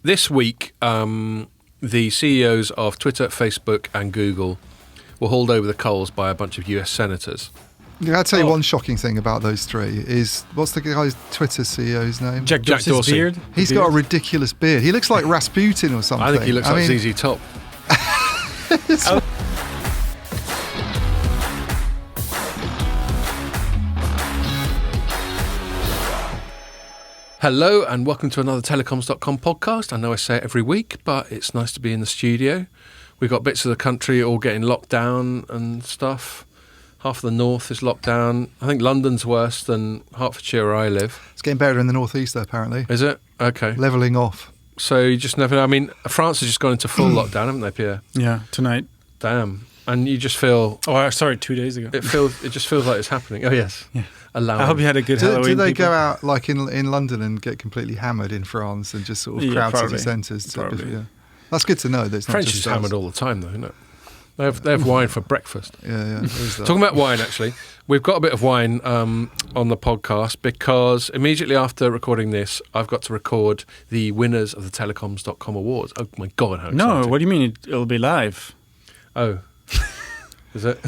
this week, the CEOs of Twitter, Facebook, and Google were hauled over the coals by a bunch of US senators. Yeah, I'll tell you one shocking thing about those three is, what's the guy's Twitter CEO's name? Jack Dorsey's beard. He's got a ridiculous beard. He looks like Rasputin or something. I think he looks like ZZ Top. Hello and welcome to another Telecoms.com podcast. I know I say it every week, but it's nice to be in the studio. We've got bits of the country all getting locked down and stuff. Half of the north is locked down. I think London's worse than Hertfordshire where I live. It's getting better in the northeast though, apparently. Is it? Okay. Levelling off. So you just never know. I mean, France has just gone into full lockdown, haven't they, Pierre? Yeah, tonight. Damn. And you just feel... Oh, sorry, 2 days ago. It just feels like it's happening. Oh, yes. Yeah. Allowing. I hope you had a good Halloween. Do they people. go out like in London and get completely hammered in France and just sort of crowd city centres? Yeah. That's good to know. That it's not French just is hammered all the time, though, isn't it? They have wine for breakfast. Yeah. Talking about wine, actually, we've got a bit of wine on the podcast because immediately after recording this, I've got to record the winners of the Telecoms.com awards. Oh my God, how exciting. No, what do you mean it'll be live? Oh. Is it?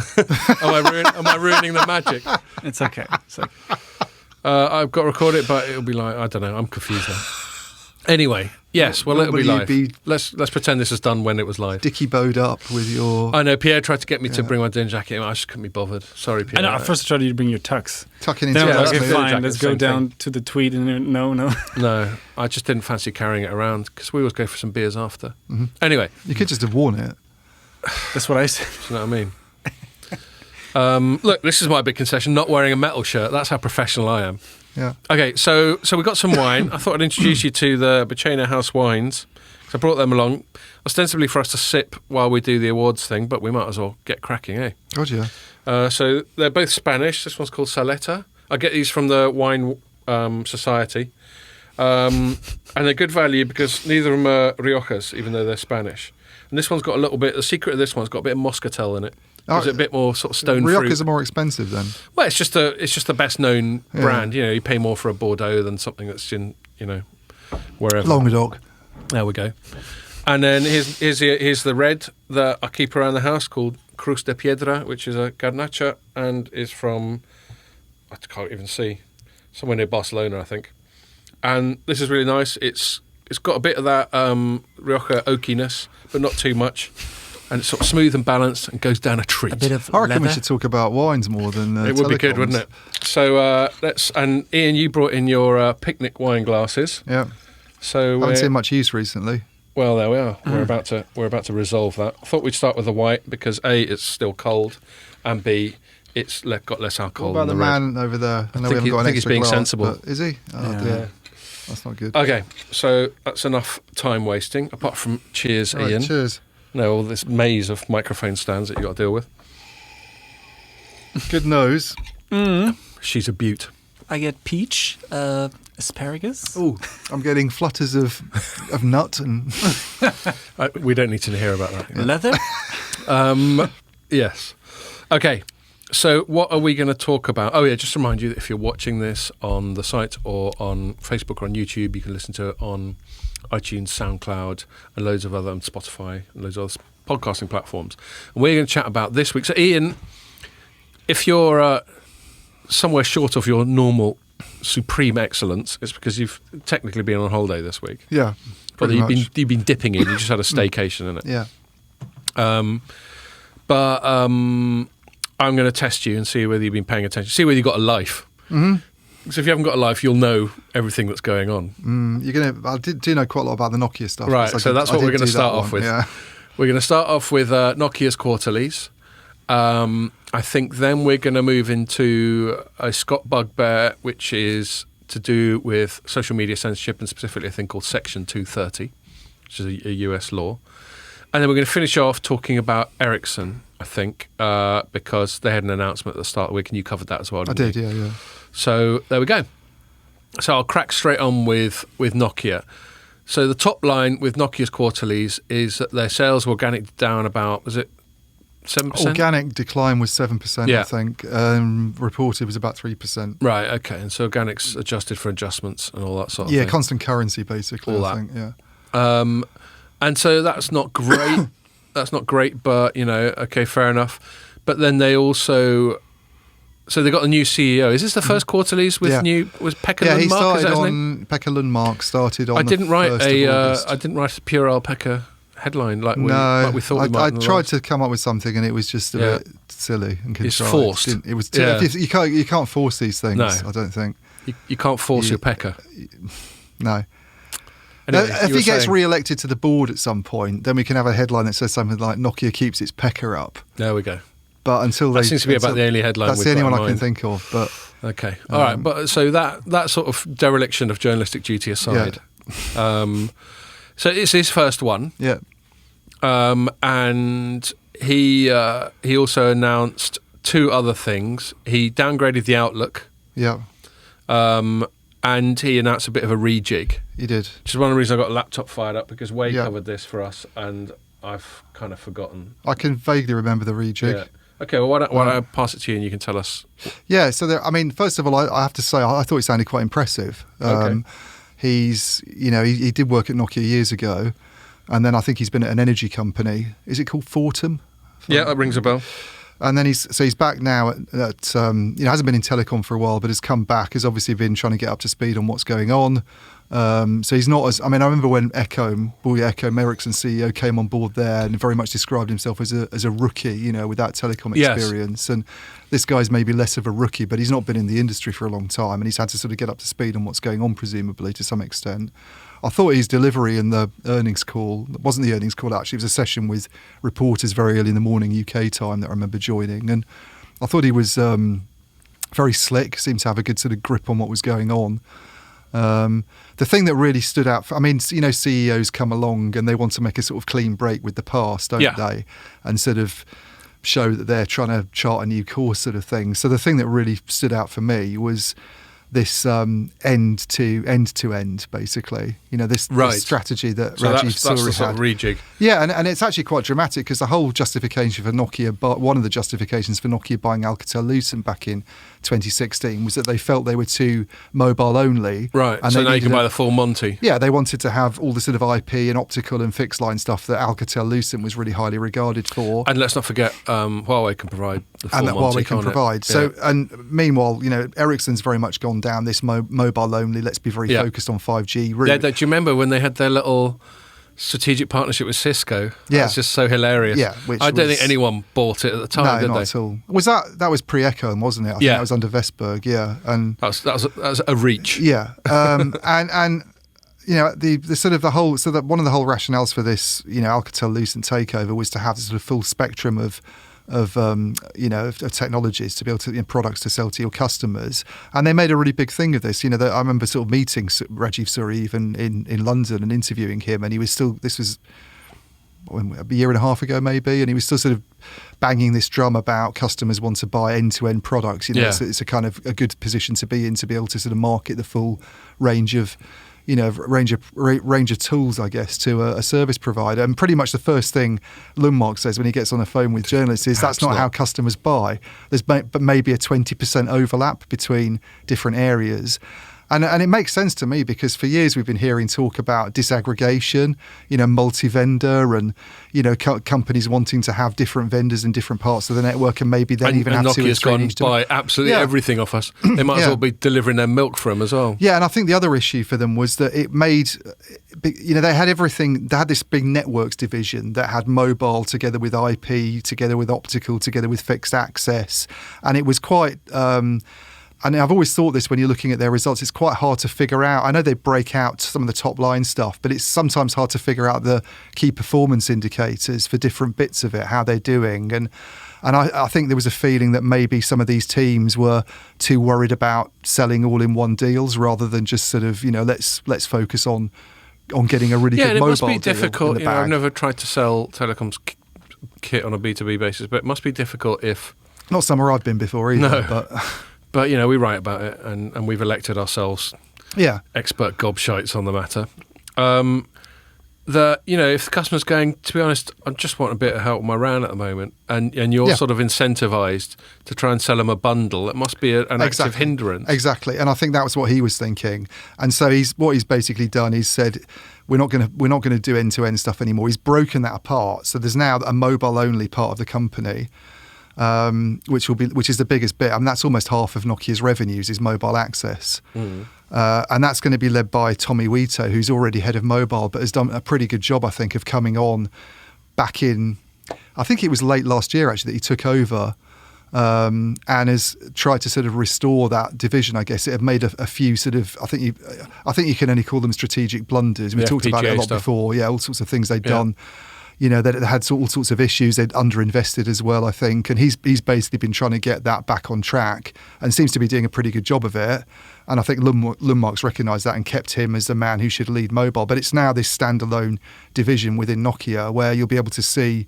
Am I ruining the magic? It's okay. I've got to record it, but it'll be like, I don't know, I'm confused now. Anyway, yes, well, it'll be live. Let's pretend this is done when it was live. Dicky bowed up with your... I know, Pierre tried to get me to bring my dinner jacket in. I just couldn't be bothered. Sorry, Pierre. I know, at first I tried to bring your tux. Tucking into Then I was your like, jacket. fine, let's go down to the tweed and no. No, I just didn't fancy carrying it around because we always go for some beers after. Mm-hmm. Anyway. You could just have worn it. That's what I said. Do you know what I mean? Look, this is my big concession, not wearing a metal shirt. That's how professional I am. Yeah. Okay, so we got some wine. I thought I'd introduce you to the Bacena House wines. So I brought them along, ostensibly for us to sip while we do the awards thing, but we might as well get cracking, eh? God, yeah. So they're both Spanish. This one's called Saleta. I get these from the Wine Society. And they're good value because neither of them are Riojas, even though they're Spanish. And this one's got a little bit, the secret of this one's got a bit of Moscatel in it. Is it a bit more sort of stone fruit? Riojas are more expensive then? Well, it's just the best known brand. You know, you pay more for a Bordeaux than something that's in, wherever. Languedoc. There we go. And then here's the red that I keep around the house called Cruz de Piedra, which is a Garnacha and is from, I can't even see, somewhere near Barcelona, I think. And this is really nice. It's got a bit of that Rioja oakiness, but not too much. And it's sort of smooth and balanced and goes down a treat. A bit of I reckon leather. we should talk about wines more than it would be good, wouldn't it? So and Iain, you brought in your picnic wine glasses. Yeah. So I haven't seen much use recently. Well, there we are. We're about to resolve that. I thought we'd start with the white because A, it's still cold, and B, it's got less alcohol. What about than the the man over there? I know think we haven't got an he's extra being glass, sensible. but is he? Oh, Yeah. dear. That's not good. Okay, so that's enough time wasting. Apart from cheers, All right, Iain. cheers. No, all this maze of microphone stands that you got to deal with. Good nose. She's a beaut. I get peach, asparagus. Oh, I'm getting flutters of nut and... We don't need to hear about that. Leather. Yes. Okay. So what are we going to talk about? Oh, yeah, just to remind you that if you're watching this on the site or on Facebook or on YouTube, you can listen to it on iTunes, SoundCloud, and loads of other, and Spotify, and loads of other podcasting platforms. And we're going to chat about this week. So, Iain, if you're somewhere short of your normal supreme excellence, it's because you've technically been on holiday this week. Yeah, But pretty much. you've been dipping in. You just had a staycation in it. Yeah. But I'm going to test you and see whether you've been paying attention. See whether you've got a life. Mm-hmm. Because if you haven't got a life, you'll know everything that's going on. I do know quite a lot about the Nokia stuff. Right, so that's what we're going to start off with. Yeah. We're going to start off with Nokia's quarterlies. I think then we're going to move into a Scott bugbear, which is to do with social media censorship and specifically a thing called Section 230, which is a US law. And then we're going to finish off talking about Ericsson, I think, because they had an announcement at the start of the week and you covered that as well, didn't you? Yeah. So there we go. So I'll crack straight on with Nokia. So the top line with Nokia's quarterlies is that their sales were organic down about, was it 7%? Organic decline was 7%, Yeah. I think. Reported was about 3%. Right, okay. And so organic's adjusted for adjustments and all that sort of Yeah, thing. constant currency, basically, All I that. think, yeah. And so that's not great. That's not great, but, okay, fair enough. But then they also... So they got a new CEO. Is this the first quarterlies with was Pekka Lundmark? Yeah, he started is that his on... name? Pekka Lundmark started on I didn't write August. I didn't write a pure alpaca headline like we thought we might. I tried to come up with something and it was just a bit silly and contrived. It's forced. It was you can't force these things, No. I don't think. You can't force your Pekka. No. Anyway, if he gets re-elected to the board at some point, then we can have a headline that says something like Nokia keeps its Pekka up. There we go. But until that seems to be about the only headline. That's the only one I can think of. But okay, all right. But so that sort of dereliction of journalistic duty aside, so it's his first one. Yeah. And he also announced two other things. He downgraded the outlook. Yeah. And he announced a bit of a rejig. He did. Which is one of the reasons I got a laptop fired up, because Wade covered this for us and I've kind of forgotten. I can vaguely remember the rejig. Yeah. Okay, well, why don't I pass it to you and you can tell us. Yeah, so first of all, I have to say, I thought it sounded quite impressive. Okay. He did work at Nokia years ago, and then I think he's been at an energy company. Is it called Fortum? Yeah, that rings a bell. And then he's back now at hasn't been in telecom for a while, but has come back, has obviously been trying to get up to speed on what's going on. So he's not as, I remember when Ericsson CEO came on board there and very much described himself as a rookie, without telecom experience. Yes. And this guy's maybe less of a rookie, but he's not been in the industry for a long time and he's had to sort of get up to speed on what's going on, presumably, to some extent. I thought his delivery in the earnings call, it wasn't the earnings call actually, it was a session with reporters very early in the morning UK time that I remember joining. And I thought he was very slick, seemed to have a good sort of grip on what was going on. The thing that really stood out, CEOs come along and they want to make a sort of clean break with the past, don't they? And sort of show that they're trying to chart a new course sort of thing. So the thing that really stood out for me was this end to end, basically. This strategy that Rajiv Suri had. Sort of rejig. Yeah, and it's actually quite dramatic because the whole justification for Nokia, one of the justifications for Nokia buying Alcatel-Lucent back in 2016 was that they felt they were too mobile only. Right, and so now you can buy the full Monty. Yeah, they wanted to have all the sort of IP and optical and fixed line stuff that Alcatel-Lucent was really highly regarded for. And let's not forget Huawei can provide the full Monty. And that Huawei can provide. Yeah. So, and meanwhile, Ericsson's very much gone down this mobile only, let's be very focused on 5G route. Yeah, do you remember when they had their little strategic partnership with Cisco? That's just so hilarious. Yeah, I don't think anyone bought it at the time, did they? No, not at all. That was pre-Econ, wasn't it? I think that was under Vestberg, and that was a reach. Yeah, and the sort of the whole, so that one of the whole rationales for this, Alcatel-Lucent takeover was to have the sort of full spectrum of technologies to be able to products to sell to your customers, and they made a really big thing of this. I remember sort of meeting Rajiv Suri even in London and interviewing him, and he was still, this was a year and a half ago maybe, and he was still sort of banging this drum about customers want to buy end-to-end products. It's a kind of a good position to be in, to be able to sort of market the full range of range of tools, I guess, to a service provider. And pretty much the first thing Lundmark says when he gets on the phone with journalists is that's not how customers buy. There's maybe a 20% overlap between different areas. And it makes sense to me because for years we've been hearing talk about disaggregation, multi-vendor and, companies wanting to have different vendors in different parts of the network and maybe then even have Nokia's gone buy absolutely everything off us. They might as well be delivering their milk for them as well. Yeah, and I think the other issue for them was that it made, they had everything, they had this big networks division that had mobile together with IP, together with optical, together with fixed access. And it was quite... and I've always thought this when you're looking at their results, it's quite hard to figure out. I know they break out some of the top line stuff, but it's sometimes hard to figure out the key performance indicators for different bits of it, how they're doing. And I think there was a feeling that maybe some of these teams were too worried about selling all-in-one deals rather than just sort of, let's focus on getting a really good mobile deal. Yeah, it must be difficult. I've never tried to sell telecoms kit on a B2B basis, but it must be difficult if... Not somewhere I've been before either, But, we write about it and we've elected ourselves expert gobshites on the matter. that, if the customer's going, to be honest, I just want a bit of help with my RAN at the moment, and you're sort of incentivized to try and sell them a bundle, it must be an active hindrance. Exactly, and I think that was what he was thinking. And so he's basically done. He's said we're not going to do end-to-end stuff anymore. He's broken that apart. So there's now a mobile-only part of the company, which is the biggest bit. I mean, that's almost half of Nokia's revenues is mobile access. And that's going to be led by Tommy Wito, who's already head of mobile, but has done a pretty good job, I think, of coming on back in, I think it was late last year, actually, that he took over and has tried to sort of restore that division, I guess. It had made a few sort of, I think you can only call them strategic blunders. We talked about it a lot before. Yeah, all sorts of things they'd done. That it had all sorts of issues. They'd underinvested as well, I think. And he's basically been trying to get that back on track and seems to be doing a pretty good job of it. And I think Lundmark's recognised that and kept him as the man who should lead mobile. But it's now this standalone division within Nokia where you'll be able to see,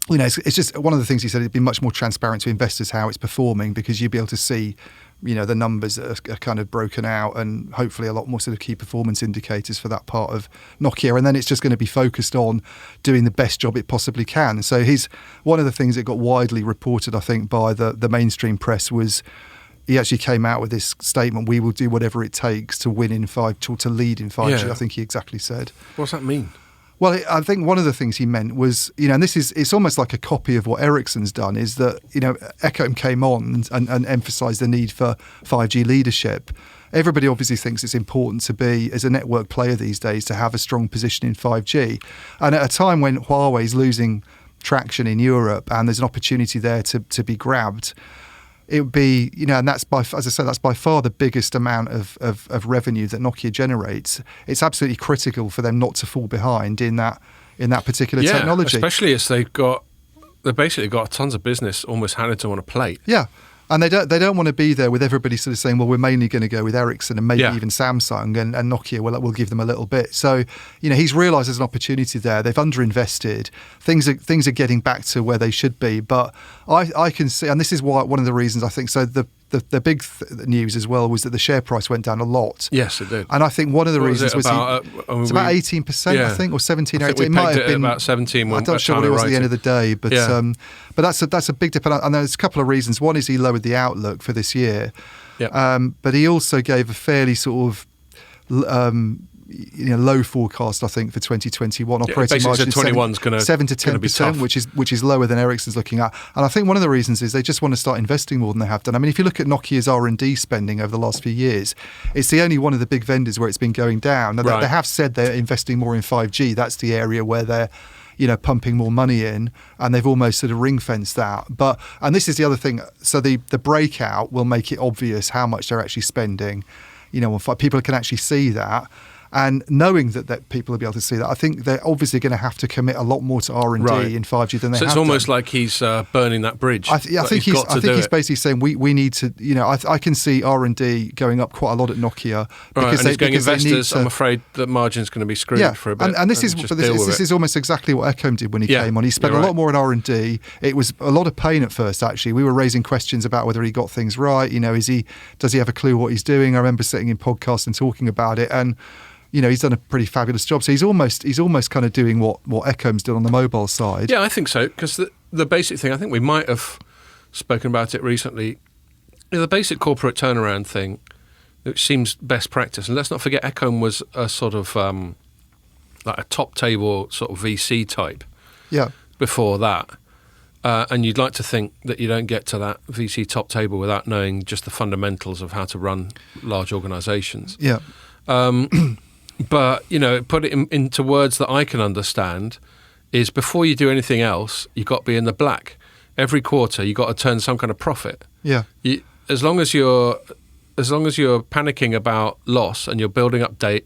it's just one of the things he said, it'd be much more transparent to investors how it's performing, because you'll be able to see the numbers that are kind of broken out, and hopefully a lot more sort of key performance indicators for that part of Nokia. And then it's just going to be focused on doing the best job it possibly can. So one of the things that got widely reported, I think, by the mainstream press was he actually came out with this statement: "We will do whatever it takes to win in 5G, to lead in 5G." I think he exactly said. What does that mean? Well, I think one of the things he meant was, and it's almost like a copy of what Ericsson's done, is that, Ecom came on and emphasised the need for 5G leadership. Everybody obviously thinks it's important to be, as a network player these days, to have a strong position in 5G. And at a time when Huawei's losing traction in Europe and there's an opportunity there to be grabbed, it would be, and that's as I said, that's by far the biggest amount of revenue that Nokia generates. It's absolutely critical for them not to fall behind in that particular technology. Especially as they've basically got tons of business almost handed to them on a plate. Yeah. And they don't want to be there with everybody sort of saying, well, we're mainly going to go with Ericsson and maybe even Samsung, and Nokia will give them a little bit. So, he's realised there's an opportunity there. They've underinvested. Things are getting back to where they should be. But I can see, and this is why one of the reasons I think so. The big news as well was that the share price went down a lot. Yes, it did. And I think one of the reasons was about 18%, I think, or 17 or 18. It might have been about 17. I'm not sure what it was at the end of the day, but that's a big dip. And there's a couple of reasons. One is he lowered the outlook for this year, but he also gave a fairly sort of low forecast, I think, for 2021. Operating margin 21's going to 7 to 10%, which is lower than Ericsson's looking at. And I think one of the reasons is they just want to start investing more than they have done. I mean, if you look at Nokia's R&D spending over the last few years, it's the only one of the big vendors where it's been going down. Now, they have said they're investing more in 5G. That's the area where they're pumping more money in, and they've almost sort of ring-fenced that. And this is the other thing. So the breakout will make it obvious how much they're actually spending. People can actually see that. And knowing that people will be able to see that, I think they're obviously going to have to commit a lot more to R&D in 5G than they have done. So it's almost like he's burning that bridge. I think he's basically saying we need to. I can see R&D going up quite a lot at Nokia because and he's going investors. I'm afraid that margin's going to be screwed for a bit. And this is almost exactly what Ecom did when he came on. He spent a lot more on R&D. It was a lot of pain at first. Actually, we were raising questions about whether he got things right. Does he have a clue what he's doing? I remember sitting in podcasts and talking about it and. He's done a pretty fabulous job. So he's almost kind of doing what Ecom's done on the mobile side. Yeah, I think so. Because the basic thing, I think we might have spoken about it recently. The basic corporate turnaround thing, which seems best practice. And let's not forget, Ecom was a sort of like a top table sort of VC type. Yeah. Before that. And you'd like to think that you don't get to that VC top table without knowing just the fundamentals of how to run large organisations. Yeah. But, put it into words that I can understand is before you do anything else, you've got to be in the black. Every quarter, you've got to turn some kind of profit. Yeah. As long as you're panicking about loss and you're building up debt,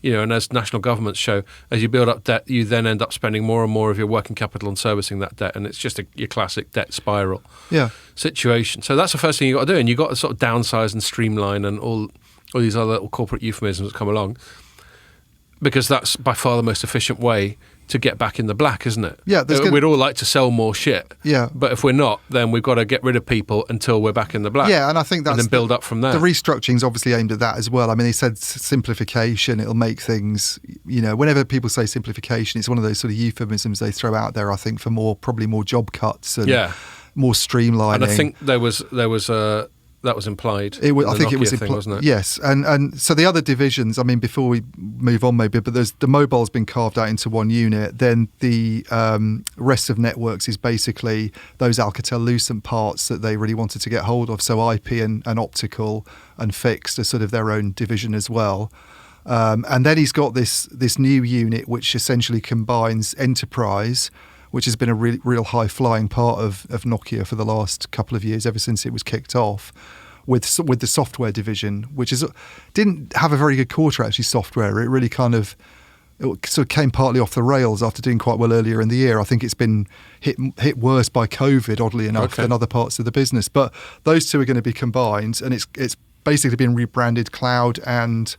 and as national governments show, as you build up debt, you then end up spending more and more of your working capital on servicing that debt. And it's just your classic debt spiral situation. So that's the first thing you've got to do. And you've got to sort of downsize and streamline and all these other little corporate euphemisms that come along, because that's by far the most efficient way to get back in the black, isn't it? Yeah, we'd all like to sell more shit. Yeah, but if we're not, then we've got to get rid of people until we're back in the black. Yeah, and I think that's and then build up from there. The restructuring's obviously aimed at that as well. I mean, they said simplification. It'll make things. Whenever people say simplification, it's one of those sort of euphemisms they throw out there. I think for probably more job cuts and more streamlining. And I think there was that was implied. I think it was implied, wasn't it? Yes, and so the other divisions. I mean, before we move on, maybe, but the mobile's been carved out into one unit. Then the rest of networks is basically those Alcatel-Lucent parts that they really wanted to get hold of. So IP and optical and fixed are sort of their own division as well. And then he's got this new unit which essentially combines enterprise, which has been a real high-flying part of Nokia for the last couple of years, ever since it was kicked off, with the software division, which didn't have a very good quarter, actually, software. It really sort of came partly off the rails after doing quite well earlier in the year. I think it's been hit worse by COVID, oddly enough, than other parts of the business. But those two are going to be combined, and it's basically been rebranded Cloud and...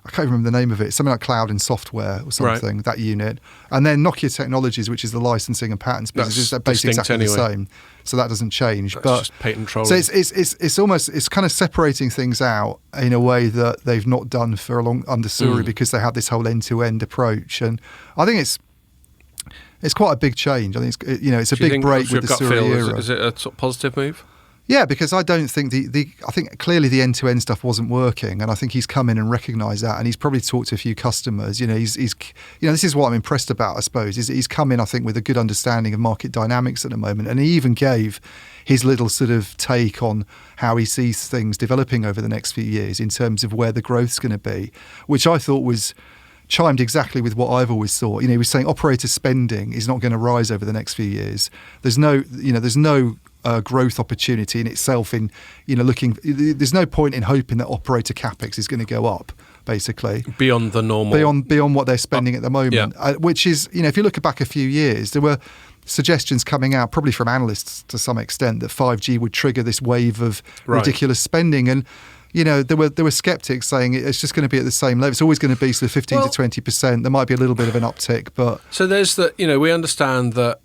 I can't remember the name of it. Something like Cloud and Software or something, that unit. And then Nokia Technologies, which is the licensing and patents business, is basically exactly the same. So that doesn't change. That's just patent trolling. So it's kind of separating things out in a way that they've not done for a long under Suri, because they had this whole end-to-end approach. And I think it's quite a big change. I think it's a big break with the Suri era. Is it a sort of positive move? Yeah, because I don't think I think clearly the end-to-end stuff wasn't working, and I think he's come in and recognised that, and he's probably talked to a few customers. He's this is what I'm impressed about, I suppose, is he's come in, I think, with a good understanding of market dynamics at the moment, and he even gave his little sort of take on how he sees things developing over the next few years in terms of where the growth's going to be, which I thought was chimed exactly with what I've always thought. He was saying operator spending is not going to rise over the next few years. There's no growth opportunity in itself in there's no point in hoping that operator capex is going to go up, basically beyond the normal, beyond what they're spending at the moment, which is, if you look back a few years, there were suggestions coming out, probably from analysts to some extent, that 5G would trigger this wave of ridiculous spending, and there were skeptics saying it's just going to be at the same level. It's always going to be sort of 15 to 20%. There might be a little bit of an uptick, but so there's we understand that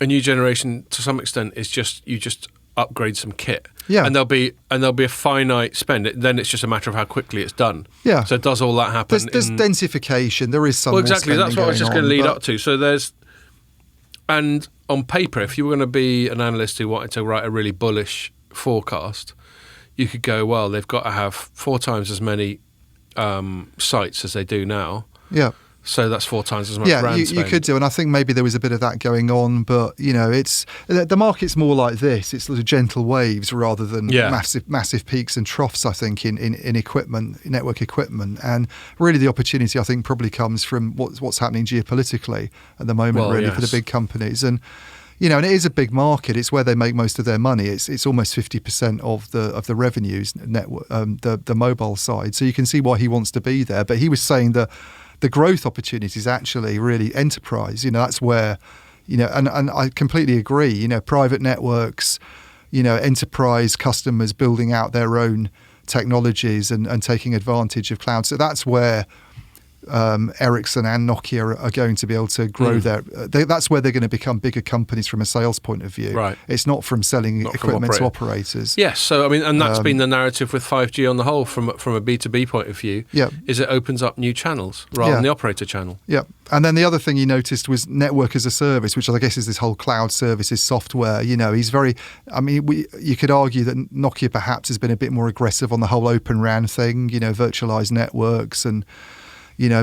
a new generation, to some extent, is just upgrade some kit, and there'll be a finite spend. Then it's just a matter of how quickly it's done. Yeah. So does all that happen? There's densification. There is some. Well, exactly. That's what I was just going to lead up to. So and on paper, if you were going to be an analyst who wanted to write a really bullish forecast, you could go, well, they've got to have 4 times as many sites as they do now. Yeah. So that's 4 times as much brand spend. You could do, and I think maybe there was a bit of that going on, but it's the market's more like this. It's sort of gentle waves rather than massive peaks and troughs, I think, in equipment, network equipment. And really the opportunity, I think, probably comes from what's happening geopolitically at the moment, for the big companies. And and it is a big market. It's where they make most of their money. It's almost 50% of the revenues, network, the mobile side. So you can see why he wants to be there. But he was saying that the growth opportunity is actually really enterprise. That's where, and I completely agree. Private networks, enterprise customers building out their own technologies and taking advantage of cloud. So that's where Ericsson and Nokia are going to be able to grow that's where they're going to become bigger companies from a sales point of view. Right. It's not from selling equipment to operators. Yes. So, and that's been the narrative with 5G on the whole from a B2B point of view, is it opens up new channels rather than the operator channel. Yeah. And then the other thing you noticed was network as a service, which I guess is this whole cloud services software. He's very, you could argue that Nokia perhaps has been a bit more aggressive on the whole Open RAN thing, virtualized networks and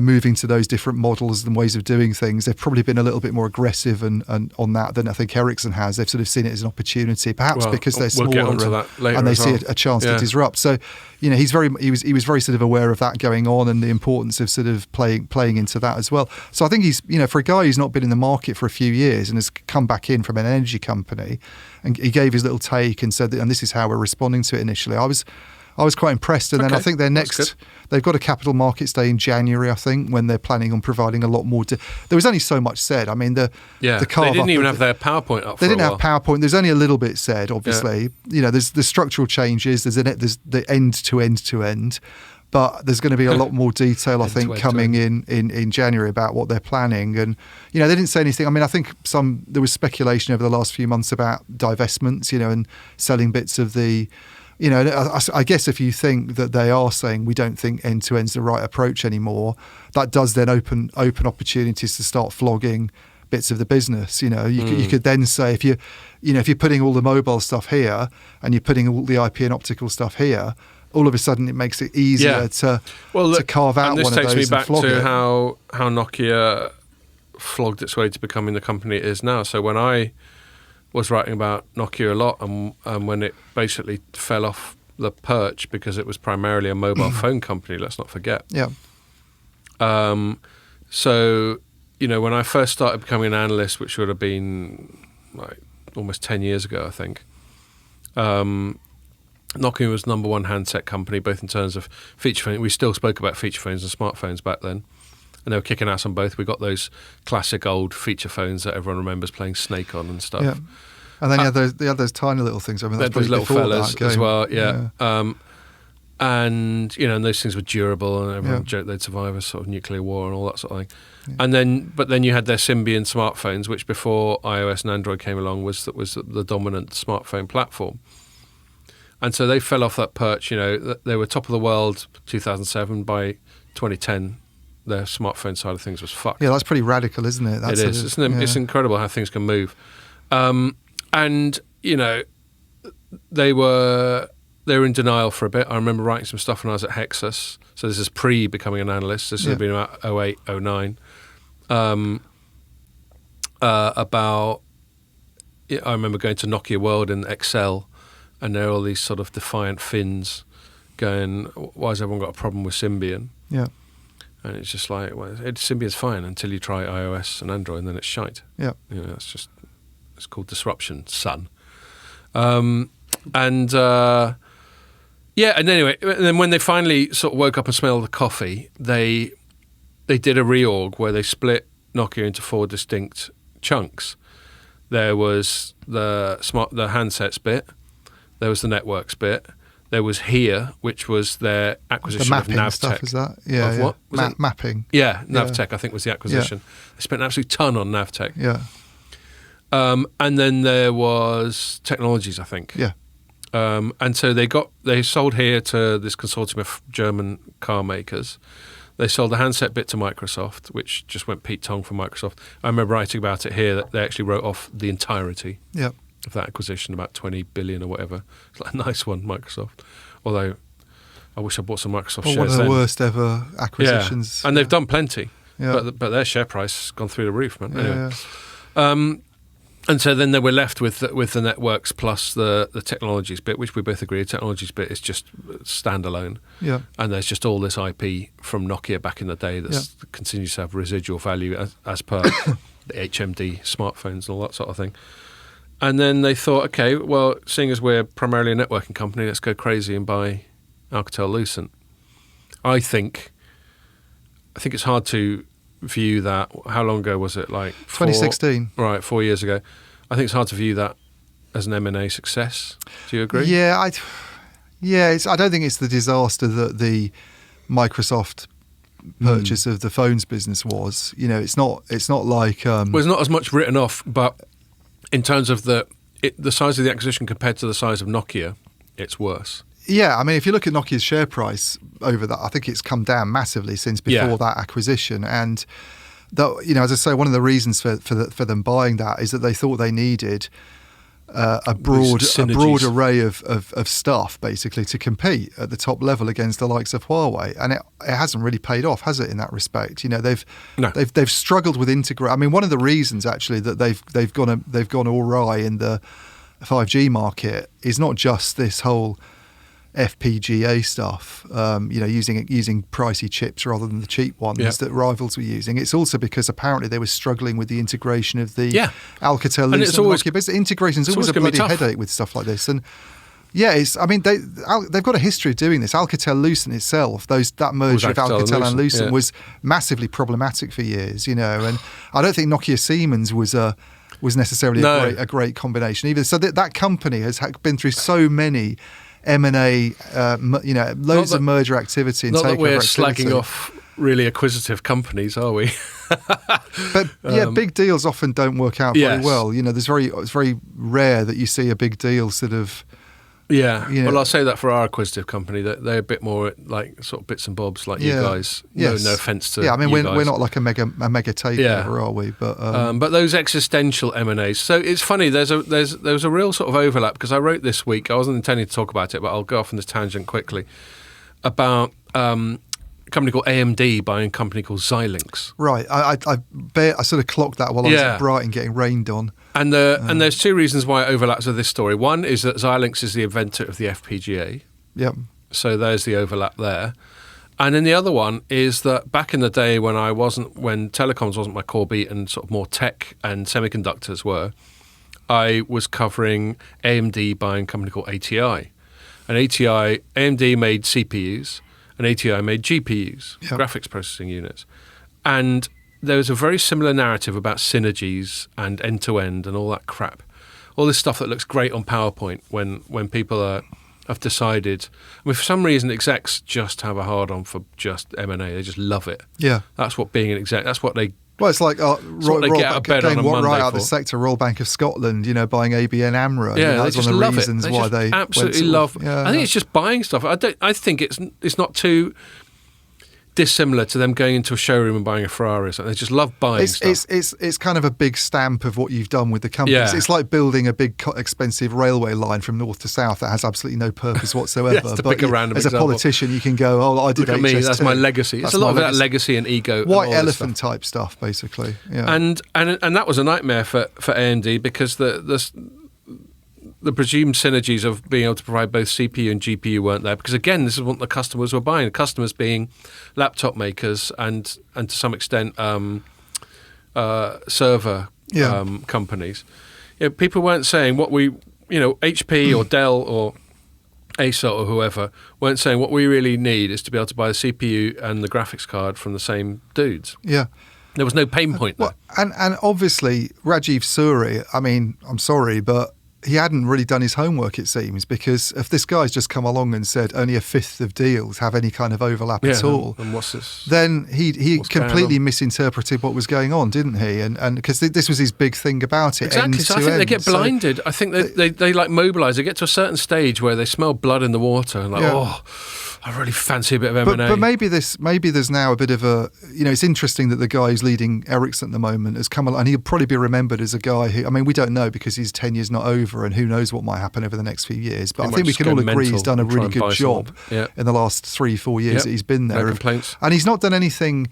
moving to those different models and ways of doing things. They've probably been a little bit more aggressive and on that than I think Ericsson has. They've sort of seen it as an opportunity, perhaps because they're smaller and they see a chance to disrupt. So, he was very sort of aware of that going on and the importance of sort of playing into that as well. So I think he's, for a guy who's not been in the market for a few years and has come back in from an energy company, and he gave his little take and said that, and this is how we're responding to it initially. I was quite impressed, and then I think they've got a capital markets day in January, I think, when they're planning on providing a lot more. There was only so much said. I mean, the they didn't even have their PowerPoint up. They didn't have PowerPoint. There's only a little bit said, obviously. There's the structural changes. There's the end to end to end. But there's going to be a lot more detail, I think, coming in January about what they're planning. And, you know, they didn't say anything. I mean, I think there was speculation over the last few months about divestments, you know, and selling bits of the, you know, I guess if you think that they are saying we don't think end-to-end's the right approach anymore, that does then open opportunities to start flogging bits of the business. You know, you could then say if you're putting all the mobile stuff here and you're putting all the IP and optical stuff here, all of a sudden it makes it easier to carve out one of those and flog it. This takes me back to how Nokia flogged its way to becoming the company it is now. So when I was writing about Nokia a lot and when it basically fell off the perch because it was primarily a mobile phone company, let's not forget. Yeah. So, you know, when I first started becoming an analyst, which would have been like almost 10 years ago, I think, Nokia was number one handset company, both in terms of feature phone. We still spoke about feature phones and smartphones back then, and they were kicking ass on both. We got those classic old feature phones that everyone remembers playing Snake on and stuff. Yeah. And then you had those tiny little things. I mean, that's those little fellas that game as well. Yeah. And you know, and those things were durable, and everyone joked they'd survive a sort of nuclear war and all that sort of thing. Yeah. But then you had their Symbian smartphones, which before iOS and Android came along was the dominant smartphone platform. And so they fell off that perch. You know, they were top of the world 2007. By 2010, their smartphone side of things was fucked. Yeah, that's pretty radical, isn't it? It is. It's incredible how things can move. And you know, they were in denial for a bit. I remember writing some stuff when I was at Hexus. So this is pre-becoming an analyst. This had been about 08, 09. About, I remember going to Nokia World in Excel, and there are all these sort of defiant Finns going, why has everyone got a problem with Symbian? Yeah. And it's just like, well, Symbian's fine until you try iOS and Android, and then it's shite. Yeah. You know, it's called disruption, son. And anyway, and then when they finally sort of woke up and smelled the coffee, they did a reorg where they split Nokia into 4 distinct chunks. There was the handsets bit, there was the networks bit, there was HERE, which was their acquisition of Navtech. Stuff, is that? Yeah. Of what? Mapping. Yeah, Navtech, I think, was the acquisition. Yeah. They spent an absolute ton on Navtech. Yeah. And then there was Technologies, I think. Yeah. And so they sold HERE to this consortium of German car makers. They sold the handset bit to Microsoft, which just went Pete Tong for Microsoft. I remember writing about it here that they actually wrote off the entirety of that acquisition, about 20 billion or whatever. It's like a nice one, Microsoft. Although I wish I bought some Microsoft shares. One of the worst ever acquisitions. Yeah. And they've done plenty. Yeah. But their share price has gone through the roof, man. Anyway. Yeah. And so then they were left with the networks plus the technologies bit, which we both agree the technologies bit is just standalone. Yeah. And there's just all this IP from Nokia back in the day that continues to have residual value as per the HMD smartphones and all that sort of thing. And then they thought, okay, well, seeing as we're primarily a networking company, let's go crazy and buy Alcatel-Lucent. I think it's hard to view that. How long ago was it? Like 2016. Right, 4 years ago. I think it's hard to view that as an M&A success. Do you agree? Yeah, I don't think it's the disaster that the Microsoft purchase of the phones business was. You know, it's not like well, it's not as much written off, but in terms of the size of the acquisition compared to the size of Nokia, it's worse. Yeah, I mean, if you look at Nokia's share price over that, I think it's come down massively since before that acquisition. And you know, as I say, one of the reasons for them buying that is that they thought they needed a broad array of stuff basically to compete at the top level against the likes of Huawei, and it hasn't really paid off, has it? In that respect, you know, they've struggled with integrate. I mean, one of the reasons actually that they've gone awry in the 5G market is not just this whole FPGA stuff, you know, using pricey chips rather than the cheap ones that rivals were using. It's also because apparently they were struggling with the integration of the Alcatel Lucent Nokia business. Integration is always a bloody headache with stuff like this. And they've got a history of doing this. Alcatel Lucent itself, that merger of Alcatel and Lucent was massively problematic for years, you know. And I don't think Nokia Siemens was necessarily a great combination either. So that company has been through so many M&A, loads of merger activity and not takeover that we're activity. slagging off really acquisitive companies, are we? But big deals often don't work out very Yes. well. It's very rare that you see a big deal sort of. Yeah. You know- Well, I'll say that for our acquisitive company, that they're a bit more like sort of bits and bobs, like you guys. Yes. No offense to. Yeah, I mean, you we're guys. not like a mega takeover, are we? But those existential M&As. So it's funny. There was a real sort of overlap because I wrote this week. I wasn't intending to talk about it, but I'll go off on this tangent quickly about a company called AMD buying a company called Xilinx. Right. I sort of clocked that while I was at Brighton getting rained on. And there's two reasons why it overlaps with this story. One is that Xilinx is the inventor of the FPGA. Yep. So there's the overlap there. And then the other one is that back in the day when telecoms wasn't my core beat and sort of more tech and semiconductors were, I was covering AMD buying a company called ATI. And AMD made CPUs and ATI made GPUs, graphics processing units. And there was a very similar narrative about synergies and end-to-end and all that crap. All this stuff that looks great on PowerPoint when people have decided. I mean, for some reason, execs just have a hard-on for just M&A. They just love it. Yeah. That's what being an exec, that's what they... Well, it's like what they get out of bed on a Monday right out for. the sector, Royal Bank of Scotland, buying ABN AMRO. Yeah, that's they just one of the love reasons it. why they absolutely went love. Yeah, I think it's just buying stuff. I think it's not too dissimilar to them going into a showroom and buying a Ferrari or something. They just love buying stuff. It's kind of a big stamp of what you've done with the company. Yeah. It's like building a big expensive railway line from north to south that has absolutely no purpose whatsoever. Yes, to pick a random as example. a politician, you can go, "Oh, I did Look at me, HS2. that's my legacy." It's That's a lot my of that legacy and ego. and all white this elephant stuff. type stuff, basically. Yeah. And that was a nightmare for AMD because the presumed synergies of being able to provide both CPU and GPU weren't there because, again, this is what the customers were buying. The customers being laptop makers and to some extent server companies. People weren't saying what we, HP or Dell or Acer or whoever weren't saying what we really need is to be able to buy the CPU and the graphics card from the same dudes. Yeah. There was no pain point there. Well, and obviously, Rajiv Suri, I mean, I'm sorry, but he hadn't really done his homework, it seems, because if this guy's just come along and said only a fifth of deals have any kind of overlap at all, and what's this? then he what's going completely on? misinterpreted what was going on, didn't he? And because this was his big thing about it. Exactly. So I think they get blinded. I think they like mobilise. They get to a certain stage where they smell blood in the water and I really fancy a bit of M&A. But maybe there's now a bit of a, it's interesting that the guy who's leading Ericsson at the moment has come along, and he'll probably be remembered as a guy who, I mean, we don't know because his tenure's not over and who knows what might happen over the next few years. But I think we can all agree he's done a really good job in the last 3-4 years that he's been there. No complaints. And he's not done anything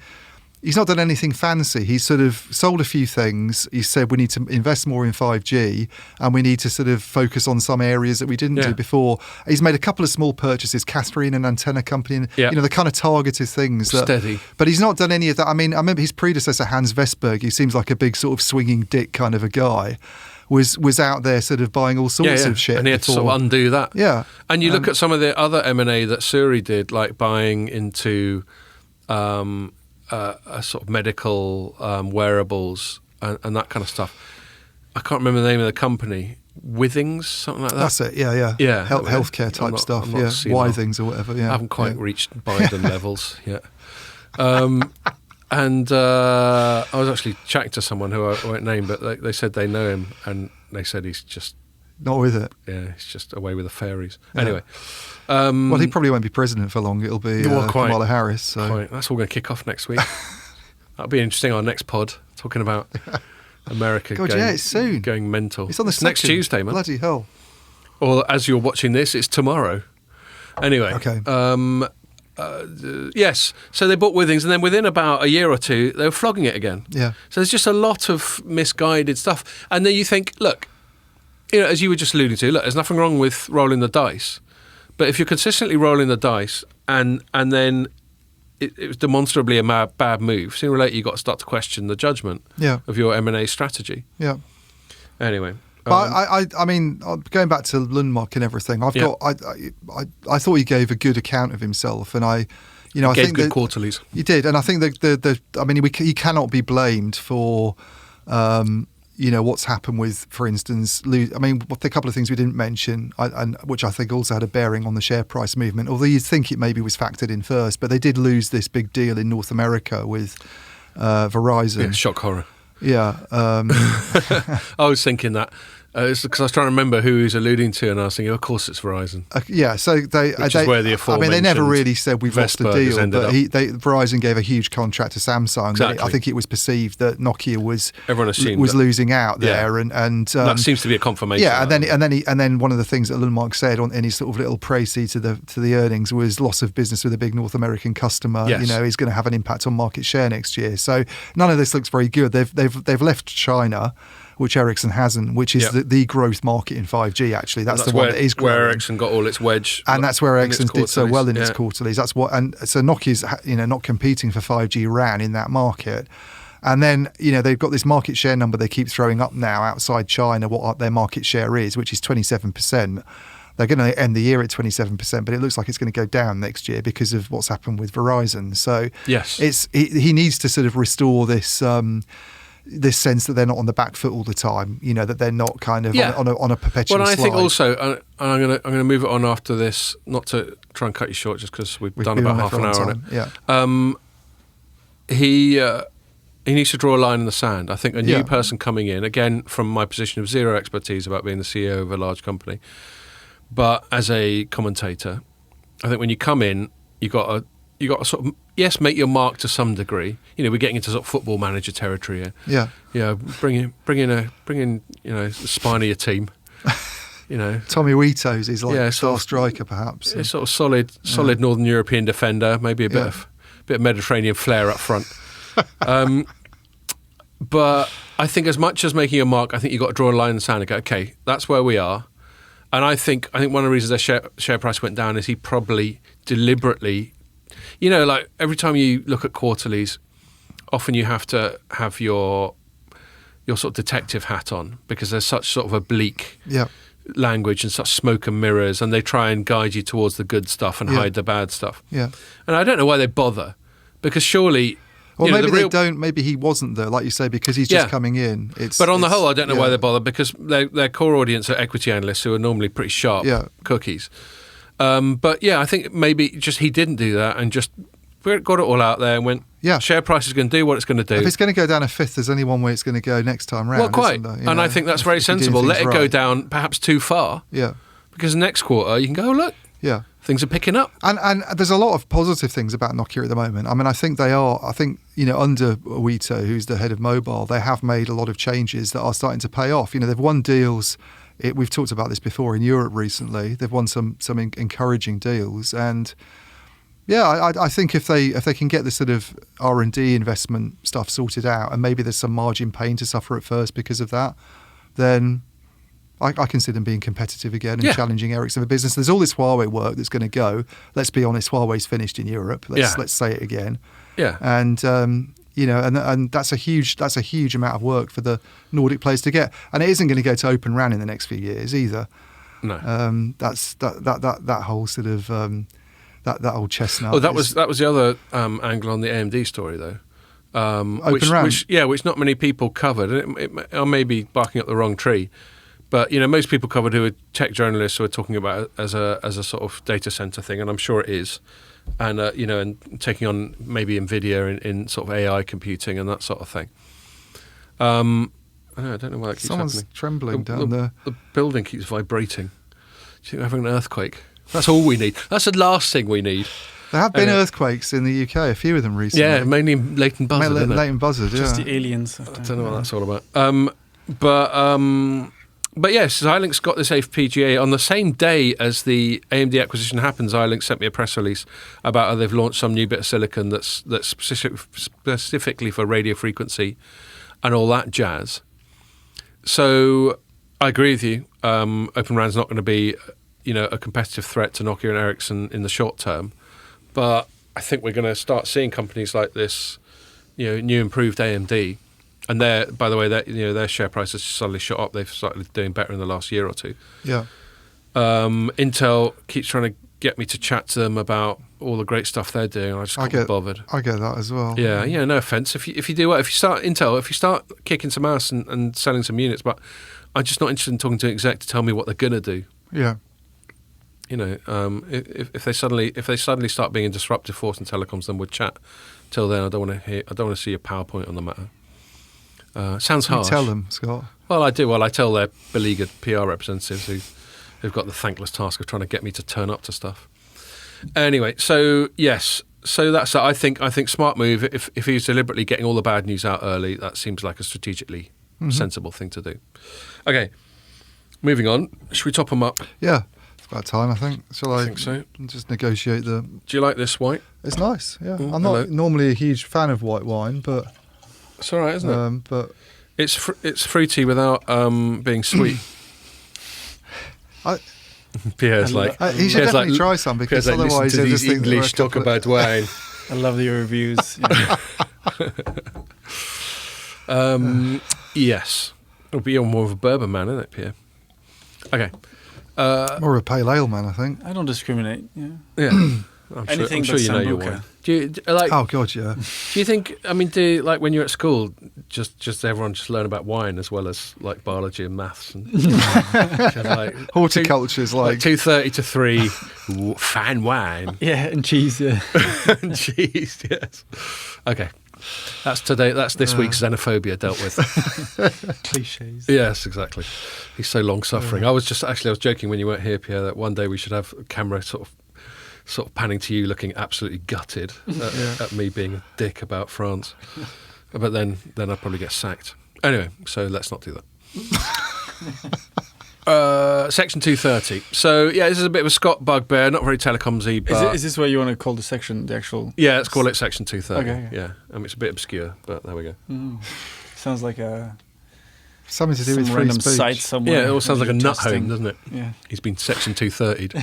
fancy. He's sort of sold a few things. He said we need to invest more in 5G and we need to sort of focus on some areas that we didn't do before. He's made a couple of small purchases, Catherine, an antenna company, and the kind of targeted things. Steady. But he's not done any of that. I mean, I remember his predecessor, Hans Vestberg, he seems like a big sort of swinging dick kind of a guy, was out there sort of buying all sorts of shit. And he had to sort of undo that. Yeah. And you look at some of the other M&A that Suri did, like buying into... a sort of medical wearables and that kind of stuff. I can't remember the name of the company. Withings, something like that. That's it. Yeah. Healthcare type stuff. Yeah, Withings or whatever. Yeah, I haven't quite reached Biden levels yet. And I was actually chatting to someone who I won't name, but they said they know him, and they said he's just not with it. Yeah, he's just away with the fairies. Yeah. Anyway. Well, he probably won't be president for long. It'll be Kamala Harris. So. That's all going to kick off next week. That'll be interesting. Our next pod, talking about America. God, it's soon. Going mental. It's on the next Tuesday, man. Bloody hell. Or as you're watching this, it's tomorrow. Anyway. Okay. Yes. So they bought Withings, and then within about a year or two, they were flogging it again. Yeah. So there's just a lot of misguided stuff. And then you think, look, as you were just alluding to, there's nothing wrong with rolling the dice. But if you're consistently rolling the dice and then it was demonstrably a bad move, sooner or later you've got to start to question the judgment of your M&A strategy. Yeah. Anyway. But I mean, going back to Lundmark and everything, I thought he gave a good account of himself, and I gave think good quarterlies. He did, and I think he cannot be blamed for what's happened with, for instance, a couple of things we didn't mention, and which I think also had a bearing on the share price movement, although you'd think it maybe was factored in first, but they did lose this big deal in North America with Verizon. Yeah, shock horror. Yeah. I was thinking that. It's because I was trying to remember who he was alluding to, and I was thinking, of course, it's Verizon. So Which is where the they never really said we've lost a deal, but Verizon gave a huge contract to Samsung. Exactly. I think it was perceived that Nokia was assumed losing out there, and that seems to be a confirmation. Yeah, and then one of the things that Lundmark said in his sort of little précis to the earnings was loss of business with a big North American customer. Yes. Is going to have an impact on market share next year. So none of this looks very good. They've left China, which Ericsson hasn't, which is the growth market in 5G. Actually, that's the one that is growing. Where Ericsson got all its wedge, and that's where Ericsson did so well in its quarterlies. That's what, and so Nokia's not competing for 5G RAN in that market. And then they've got this market share number they keep throwing up now outside China. What their market share is, which is 27%. They're going to end the year at 27%, but it looks like it's going to go down next year because of what's happened with Verizon. So yes, he needs to sort of restore this. This sense that they're not on the back foot all the time, that they're not kind of on a perpetual slide. Well, I think also, and I'm going to move it on after this, not to try and cut you short, just because we've done about half an hour on it. Yeah. He needs to draw a line in the sand. I think a new person coming in, again, from my position of zero expertise about being the CEO of a large company, but as a commentator, I think when you come in, you got to sort of make your mark to some degree. We're getting into sort of football manager territory here. Yeah. Yeah. Bring in the spine of your team. Tommy Witos is like star striker, perhaps. A sort of solid Northern European defender, maybe a bit of Mediterranean flair up front. But I think as much as making a mark, I think you've got to draw a line in the sand and go, okay, that's where we are. And I think one of the reasons their share price went down is he probably deliberately. Like every time you look at quarterlies, often you have to have your sort of detective hat on because there's such sort of oblique language and such smoke and mirrors, and they try and guide you towards the good stuff and hide the bad stuff. Yeah. And I don't know why they bother, because surely. Well, maybe they don't. Maybe he wasn't there, like you say, because he's just coming in. But on the whole, I don't know why they bother, because their core audience are equity analysts who are normally pretty sharp cookies. But I think maybe just he didn't do that and just got it all out there and went, share price is going to do what it's going to do. If it's going to go down a fifth, there's only one way it's going to go next time round. Well, quite. And I think that's very sensible. Let it go down perhaps too far. Yeah. Because next quarter you can go, look. Yeah. Things are picking up. And there's a lot of positive things about Nokia at the moment. I mean, I think they are. I think, under Wito, who's the head of mobile, they have made a lot of changes that are starting to pay off. They've won deals. We've talked about this before in Europe recently. They've won some encouraging deals. And I think if they can get the sort of R&D investment stuff sorted out, and maybe there's some margin pain to suffer at first because of that, then I can see them being competitive again and challenging Ericsson for business. There's all this Huawei work that's going to go. Let's be honest, Huawei's finished in Europe. Let's say it again. Yeah. And and that's a huge amount of work for the Nordic players to get. And it isn't going to go to Open RAN in the next few years either. No. That's that whole sort of that old chestnut. Oh, that was the other angle on the AMD story though. Open RAN. Which not many people covered. I may be barking up the wrong tree. But most people covered who are tech journalists who are talking about it as a sort of data center thing, and I'm sure it is, and and taking on maybe NVIDIA in sort of AI computing and that sort of thing. I don't know why that keeps Someone's happening. trembling down there. The building keeps vibrating. Do you think we're having an earthquake? That's all we need. That's the last thing we need. There have been earthquakes in the UK, a few of them recently. Yeah, mainly in Leighton Buzzard. Leighton Buzzard, Just the aliens. I don't know what that's all about. But yes, Xilinx got this FPGA on the same day as the AMD acquisition happened. Xilinx sent me a press release about how they've launched some new bit of silicon that's specifically for radio frequency and all that jazz. So I agree with you. Open RAN's not going to be, a competitive threat to Nokia and Ericsson in the short term, but I think we're going to start seeing companies like this, new improved AMD. And by the way, their share price has suddenly shot up. They've started doing better in the last year or two. Yeah. Intel keeps trying to get me to chat to them about all the great stuff they're doing. I just can't be bothered. I get that as well. Yeah, no offense. If you do if you start Intel, if you start kicking some ass and selling some units, but I'm just not interested in talking to an exec to tell me what they're gonna do. Yeah. You know, if they suddenly start being a disruptive force in telecoms, then we'll chat. Till then, I don't want to see a PowerPoint on the matter. Sounds harsh. You tell them, Scott. Well, I do. Well, I tell their beleaguered PR representatives who've got the thankless task of trying to get me to turn up to stuff. Anyway, so yes, so that's I think smart move. If he's deliberately getting all the bad news out early, that seems like a strategically sensible thing to do. Okay, moving on. Should we top them up? Yeah, it's about time. I think. Shall I think so. Just negotiate the? Do you like this white? It's nice. Yeah, Mm, I'm not normally a huge fan of white wine, but it's all right, isn't it? But it's fruity without being sweet. Pierre's like he should definitely try some because Pierre's otherwise like, he'll listen just to these English talk about wine. I love your reviews. Yes, it'll be more of a bourbon man, isn't it, Pierre? Okay. More of a pale ale man, I think. I don't discriminate. Yeah. Yeah. I'm Anything sure but you know your Sambuca. wine. Do you like? Oh God, yeah. Do you think? I mean, like when you're at school, just everyone just learn about wine as well as like biology and maths and like Horticulture's like 2:30 to 3, fine wine Yeah, and cheese. Yeah. and cheese. Yes. Okay. That's today. That's this week's xenophobia dealt with. Cliches. Yes, exactly. He's so long suffering. I was joking when you weren't here, Pierre, that one day we should have a camera sort of panning to you, looking absolutely gutted at me being a dick about France. But then I'd probably get sacked. Anyway, so let's not do that. Section 230. So yeah, this is a bit of a Scott bugbear, not very telecoms-y, but Is this what you want to call the section? The actual? yeah, let's call it Section 230. Okay. Yeah, it's a bit obscure, but there we go. Sounds like a something to do some with free random speech. site somewhere. Yeah, it all sounds like a nut Testing. home, doesn't it? Yeah. He's been Section 230'd.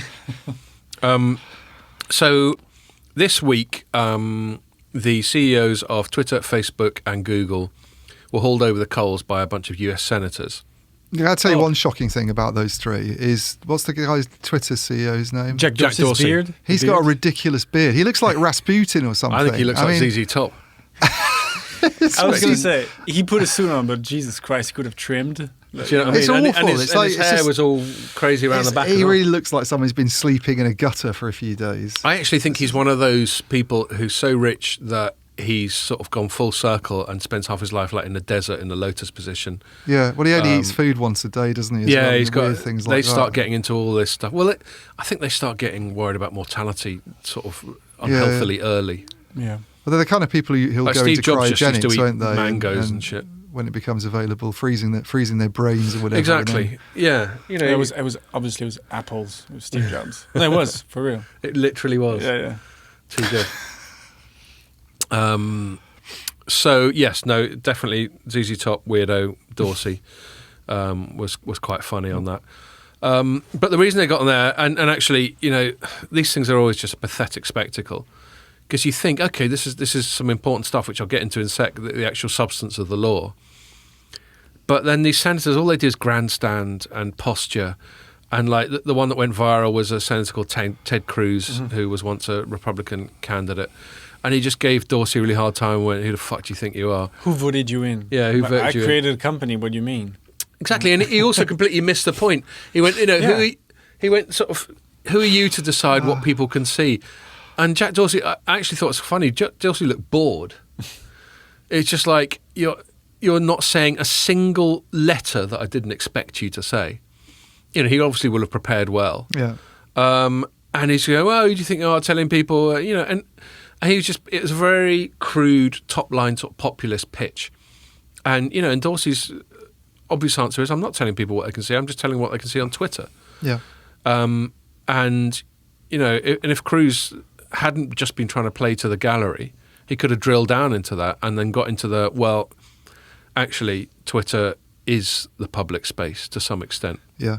So this week, the CEOs of Twitter, Facebook and Google were hauled over the coals by a bunch of US senators. Yeah, I'll tell you one shocking thing about those three is what's the guy's Twitter CEO's name? Jack Dorsey's Dorsey. beard. He's got a ridiculous beard. He looks like Rasputin or something. I think he looks like ZZ Top. I was going to say he put a suit on, but Jesus Christ, he could have trimmed. Do you know what I It's mean? awful. His hair just- was all crazy around the back. He and all. really looks like someone who's been sleeping in a gutter for a few days. I actually think he's one of those people who's so rich that he's sort of gone full circle and spends half his life like in the desert in the lotus position. Yeah, well, he only eats food once a day, doesn't he? as well, He's and got weird things they like start that. getting into all this stuff. Well, I think they start getting worried about mortality sort of unhealthily early. Yeah. Well, they're the kind of people who'll Like go Steve into Jobs just used to cryogenics, eat won't they? mangoes and shit. When it becomes available, freezing their brains or whatever. Exactly. Yeah. You know, It was obviously it was apples. It was Steve Jobs. No, it was for real. it literally was. Yeah. Too good. So yes, no, definitely ZZ Top weirdo Dorsey was quite funny on that. But the reason they got on there, and actually, you know, these things are always just a pathetic spectacle, because you think, okay, this is some important stuff which I'll get into in a sec, the actual substance of the law. But then these senators, all they do is grandstand and posture. And like the one that went viral was a senator called Ted Cruz, who was once a Republican candidate. And he just gave Dorsey a really hard time and went, who the fuck do you think you are? Who voted you in? Yeah, who voted I you in? created a company. What do you mean? Exactly. And he also completely missed the point. He went, you know, he went sort of, who are you to decide what people can see? And Jack Dorsey, I actually thought it was funny. Jack Dorsey looked bored. It's just like, you're not saying a single letter that I didn't expect you to say. You know, he obviously will have prepared well. Yeah. And he's going, well, who do you think you are telling people, you know, and he was just, it was a very crude, top-line sort of populist pitch. And, you know, and Dorsey's obvious answer is, I'm not telling people what they can see, I'm just telling what they can see on Twitter. Yeah. And, you know, and if Cruz hadn't just been trying to play to the gallery, he could have drilled down into that and then got into the, well, actually, Twitter is the public space to some extent. Yeah.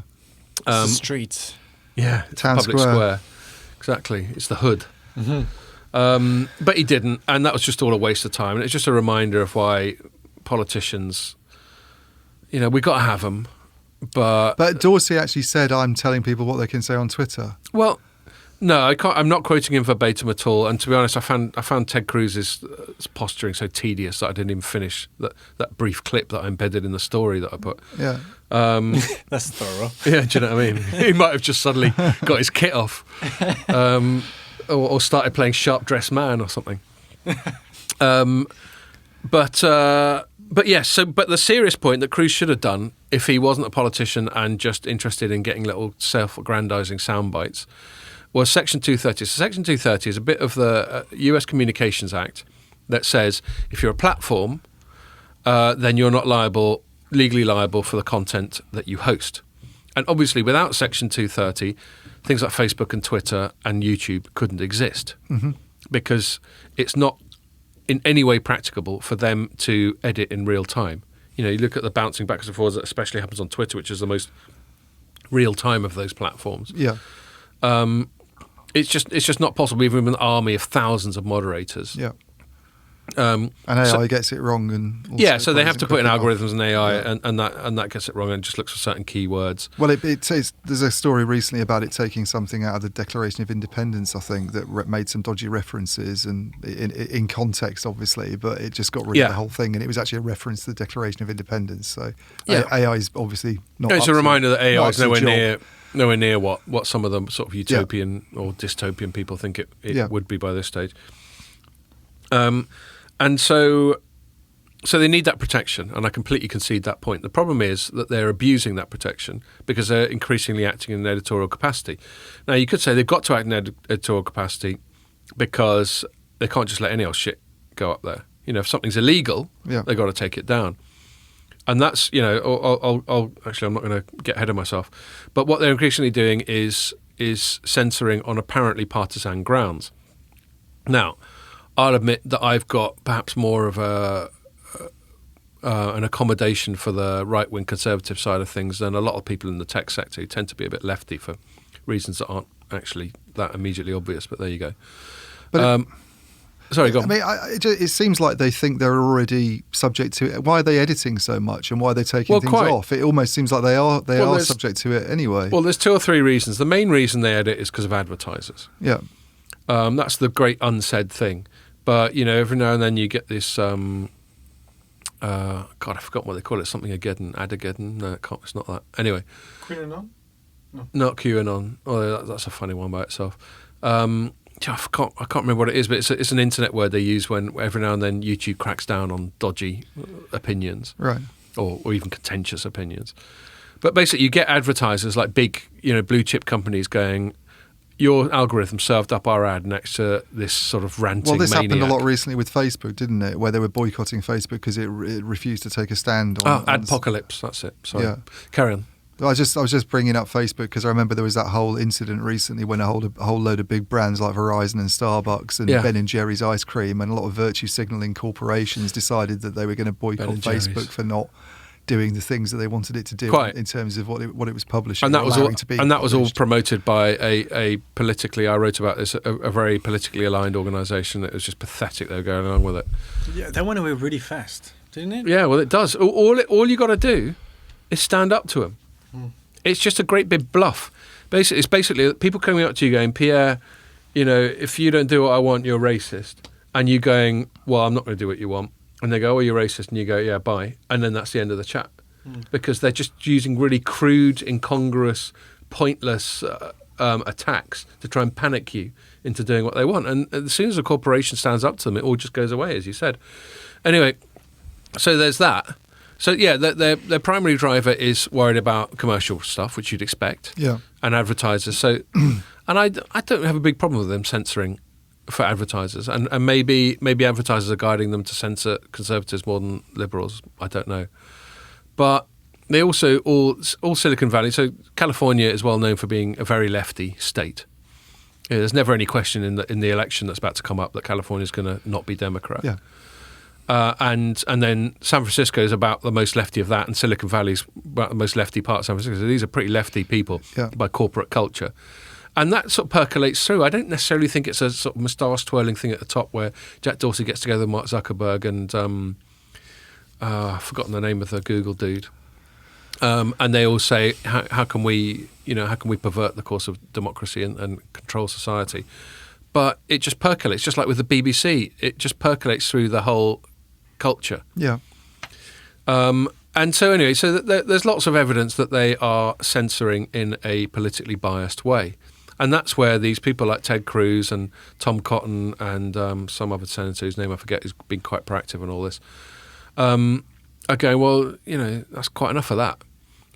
It's the streets. Yeah, it's Town the public square. Exactly. It's the hood. But he didn't, and that was just all a waste of time. And it's just a reminder of why politicians, you know, we got to have them. But But Dorsey actually said, I'm telling people what they can say on Twitter. well, No, I can't. I'm not quoting him verbatim at all. And to be honest, I found Ted Cruz's posturing so tedious that I didn't even finish that brief clip that I embedded in the story that I put. Yeah. That's thorough. Yeah, do you know what I mean? He might have just suddenly got his kit off, or started playing Sharp Dressed Man or something. But yes. But the serious point that Cruz should have done, if he wasn't a politician and just interested in getting little self-aggrandizing sound bites, was Section 230. So Section 230 is a bit of the US Communications Act that says if you're a platform, then you're not legally liable for the content that you host. And obviously, without Section 230, things like Facebook and Twitter and YouTube couldn't exist because it's not in any way practicable for them to edit in real time. You look at the bouncing backwards and forwards that especially happens on Twitter, which is the most real time of those platforms. Yeah. It's just not possible, even with an army of thousands of moderators. Yeah. And AI gets it wrong, and also so they have to put in algorithms and AI, Yeah. and that gets it wrong and just looks for certain keywords. Well, it says there's a story recently about it taking something out of the Declaration of Independence, I think, that made some dodgy references and in context, obviously, but it just got rid of the whole thing, and it was actually a reference to the Declaration of Independence. So AI is obviously not. It's a reminder that AI is nowhere near what some of the sort of utopian or dystopian people think it would be by this stage. And so they need that protection, and I completely concede that point. The problem is that they're abusing that protection because they're increasingly acting in an editorial capacity. Now, you could say they've got to act in editorial capacity because they can't just let any old shit go up there. If something's illegal, they've got to take it down. And that's, I'll actually, I'm not going to get ahead of myself. But what they're increasingly doing is censoring on apparently partisan grounds. Now, I'll admit that I've got perhaps more of an accommodation for the right-wing conservative side of things than a lot of people in the tech sector who tend to be a bit lefty for reasons that aren't actually that immediately obvious, but there you go. But sorry, go on. I mean, it seems like they think they're already subject to it. Why are they editing so much, and why are they taking things off? It almost seems like they are subject to it anyway. Well, there's two or three reasons. The main reason they edit is because of advertisers. Yeah. That's the great unsaid thing. But, every now and then you get this, God, I forgot what they call it, something Adageddon. No, it's not that. Anyway. QAnon? No. Not QAnon. Oh, that's a funny one by itself. I can't remember what it is, but it's an internet word they use when every now and then YouTube cracks down on dodgy opinions. Right. Or even contentious opinions. But basically you get advertisers like big, blue chip companies going, your algorithm served up our ad next to this sort of ranting maniac. Well, this happened a lot recently with Facebook, didn't it? Where they were boycotting Facebook because it refused to take a stand on... adpocalypse, that's it. Sorry. Yeah. Carry on. I was just bringing up Facebook because I remember there was that whole incident recently when a whole load of big brands like Verizon and Starbucks and Ben and Jerry's ice cream and a lot of virtue signalling corporations decided that they were going to boycott Facebook for not doing the things that they wanted it to do in terms of what it was publishing, and that was all promoted by a politically. I wrote about this a very politically aligned organisation. It was just pathetic they were going along with it. Yeah, that went away really fast, didn't it? Yeah, well, it does. All you got to do is stand up to them. It's just a great big bluff. It's basically people coming up to you going, Pierre, if you don't do what I want, you're racist, and you going, well, I'm not going to do what you want. And they go, oh, you're racist. And you go, yeah, bye. And then that's the end of the chat. Because they're just using really crude, incongruous, pointless attacks to try and panic you into doing what they want. And as soon as a corporation stands up to them, it all just goes away, as you said. Anyway, so there's that. So, yeah, their primary driver is worried about commercial stuff, which you'd expect, and advertisers. So, and I don't have a big problem with them censoring for advertisers, and maybe advertisers are guiding them to censor conservatives more than liberals. I don't know, but they also all Silicon Valley. So California is well known for being a very lefty state. There's never any question in the election that's about to come up that California is going to not be Democrat. Yeah. And then San Francisco is about the most lefty of that, and Silicon Valley's about the most lefty part of San Francisco. So these are pretty lefty people by corporate culture. And that sort of percolates through. I don't necessarily think it's a sort of moustache-twirling thing at the top where Jack Dorsey gets together with Mark Zuckerberg and I've forgotten the name of the Google dude. And they all say, how can we pervert the course of democracy and control society? But it just percolates, just like with the BBC. It just percolates through the whole culture. Yeah. And so anyway, so there's lots of evidence that they are censoring in a politically biased way. And that's where these people like Ted Cruz and Tom Cotton and some other senator whose name I forget, who's been quite proactive on all this, are going, well, that's quite enough of that.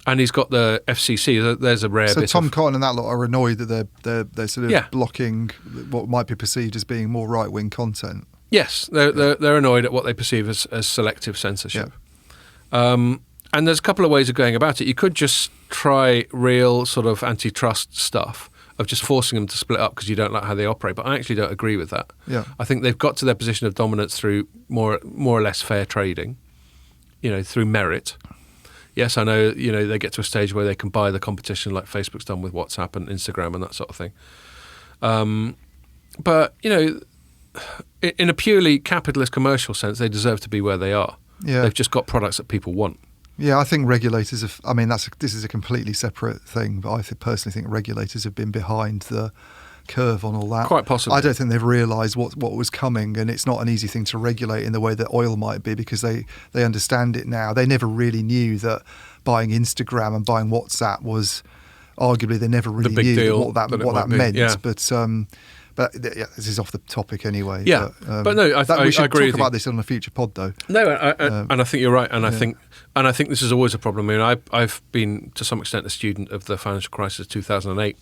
And he's got the FCC. There's a rare so bit Tom Cotton and that lot are annoyed that they're sort of blocking what might be perceived as being more right-wing content. Yes, they're annoyed at what they perceive as selective censorship. Yeah. And there's a couple of ways of going about it. You could just try real sort of antitrust stuff of just forcing them to split up because you don't like how they operate. But I actually don't agree with that. Yeah. I think they've got to their position of dominance through more or less fair trading, through merit. Yes, I know, they get to a stage where they can buy the competition like Facebook's done with WhatsApp and Instagram and that sort of thing. But, in a purely capitalist commercial sense, they deserve to be where they are. Yeah. They've just got products that people want. Yeah, I think regulators have, this is a completely separate thing, but I personally think regulators have been behind the curve on all that. Quite possibly. I don't think they've realised what was coming, and it's not an easy thing to regulate in the way that oil might be because they understand it now. They never really knew that buying Instagram and buying WhatsApp was arguably they never really knew what that meant. Yeah. But this is off the topic anyway. Yeah, but no, we should agree talk about this on a future pod, though. No, and I think you're right, and I think this is always a problem. I've been to some extent a student of the financial crisis of 2008,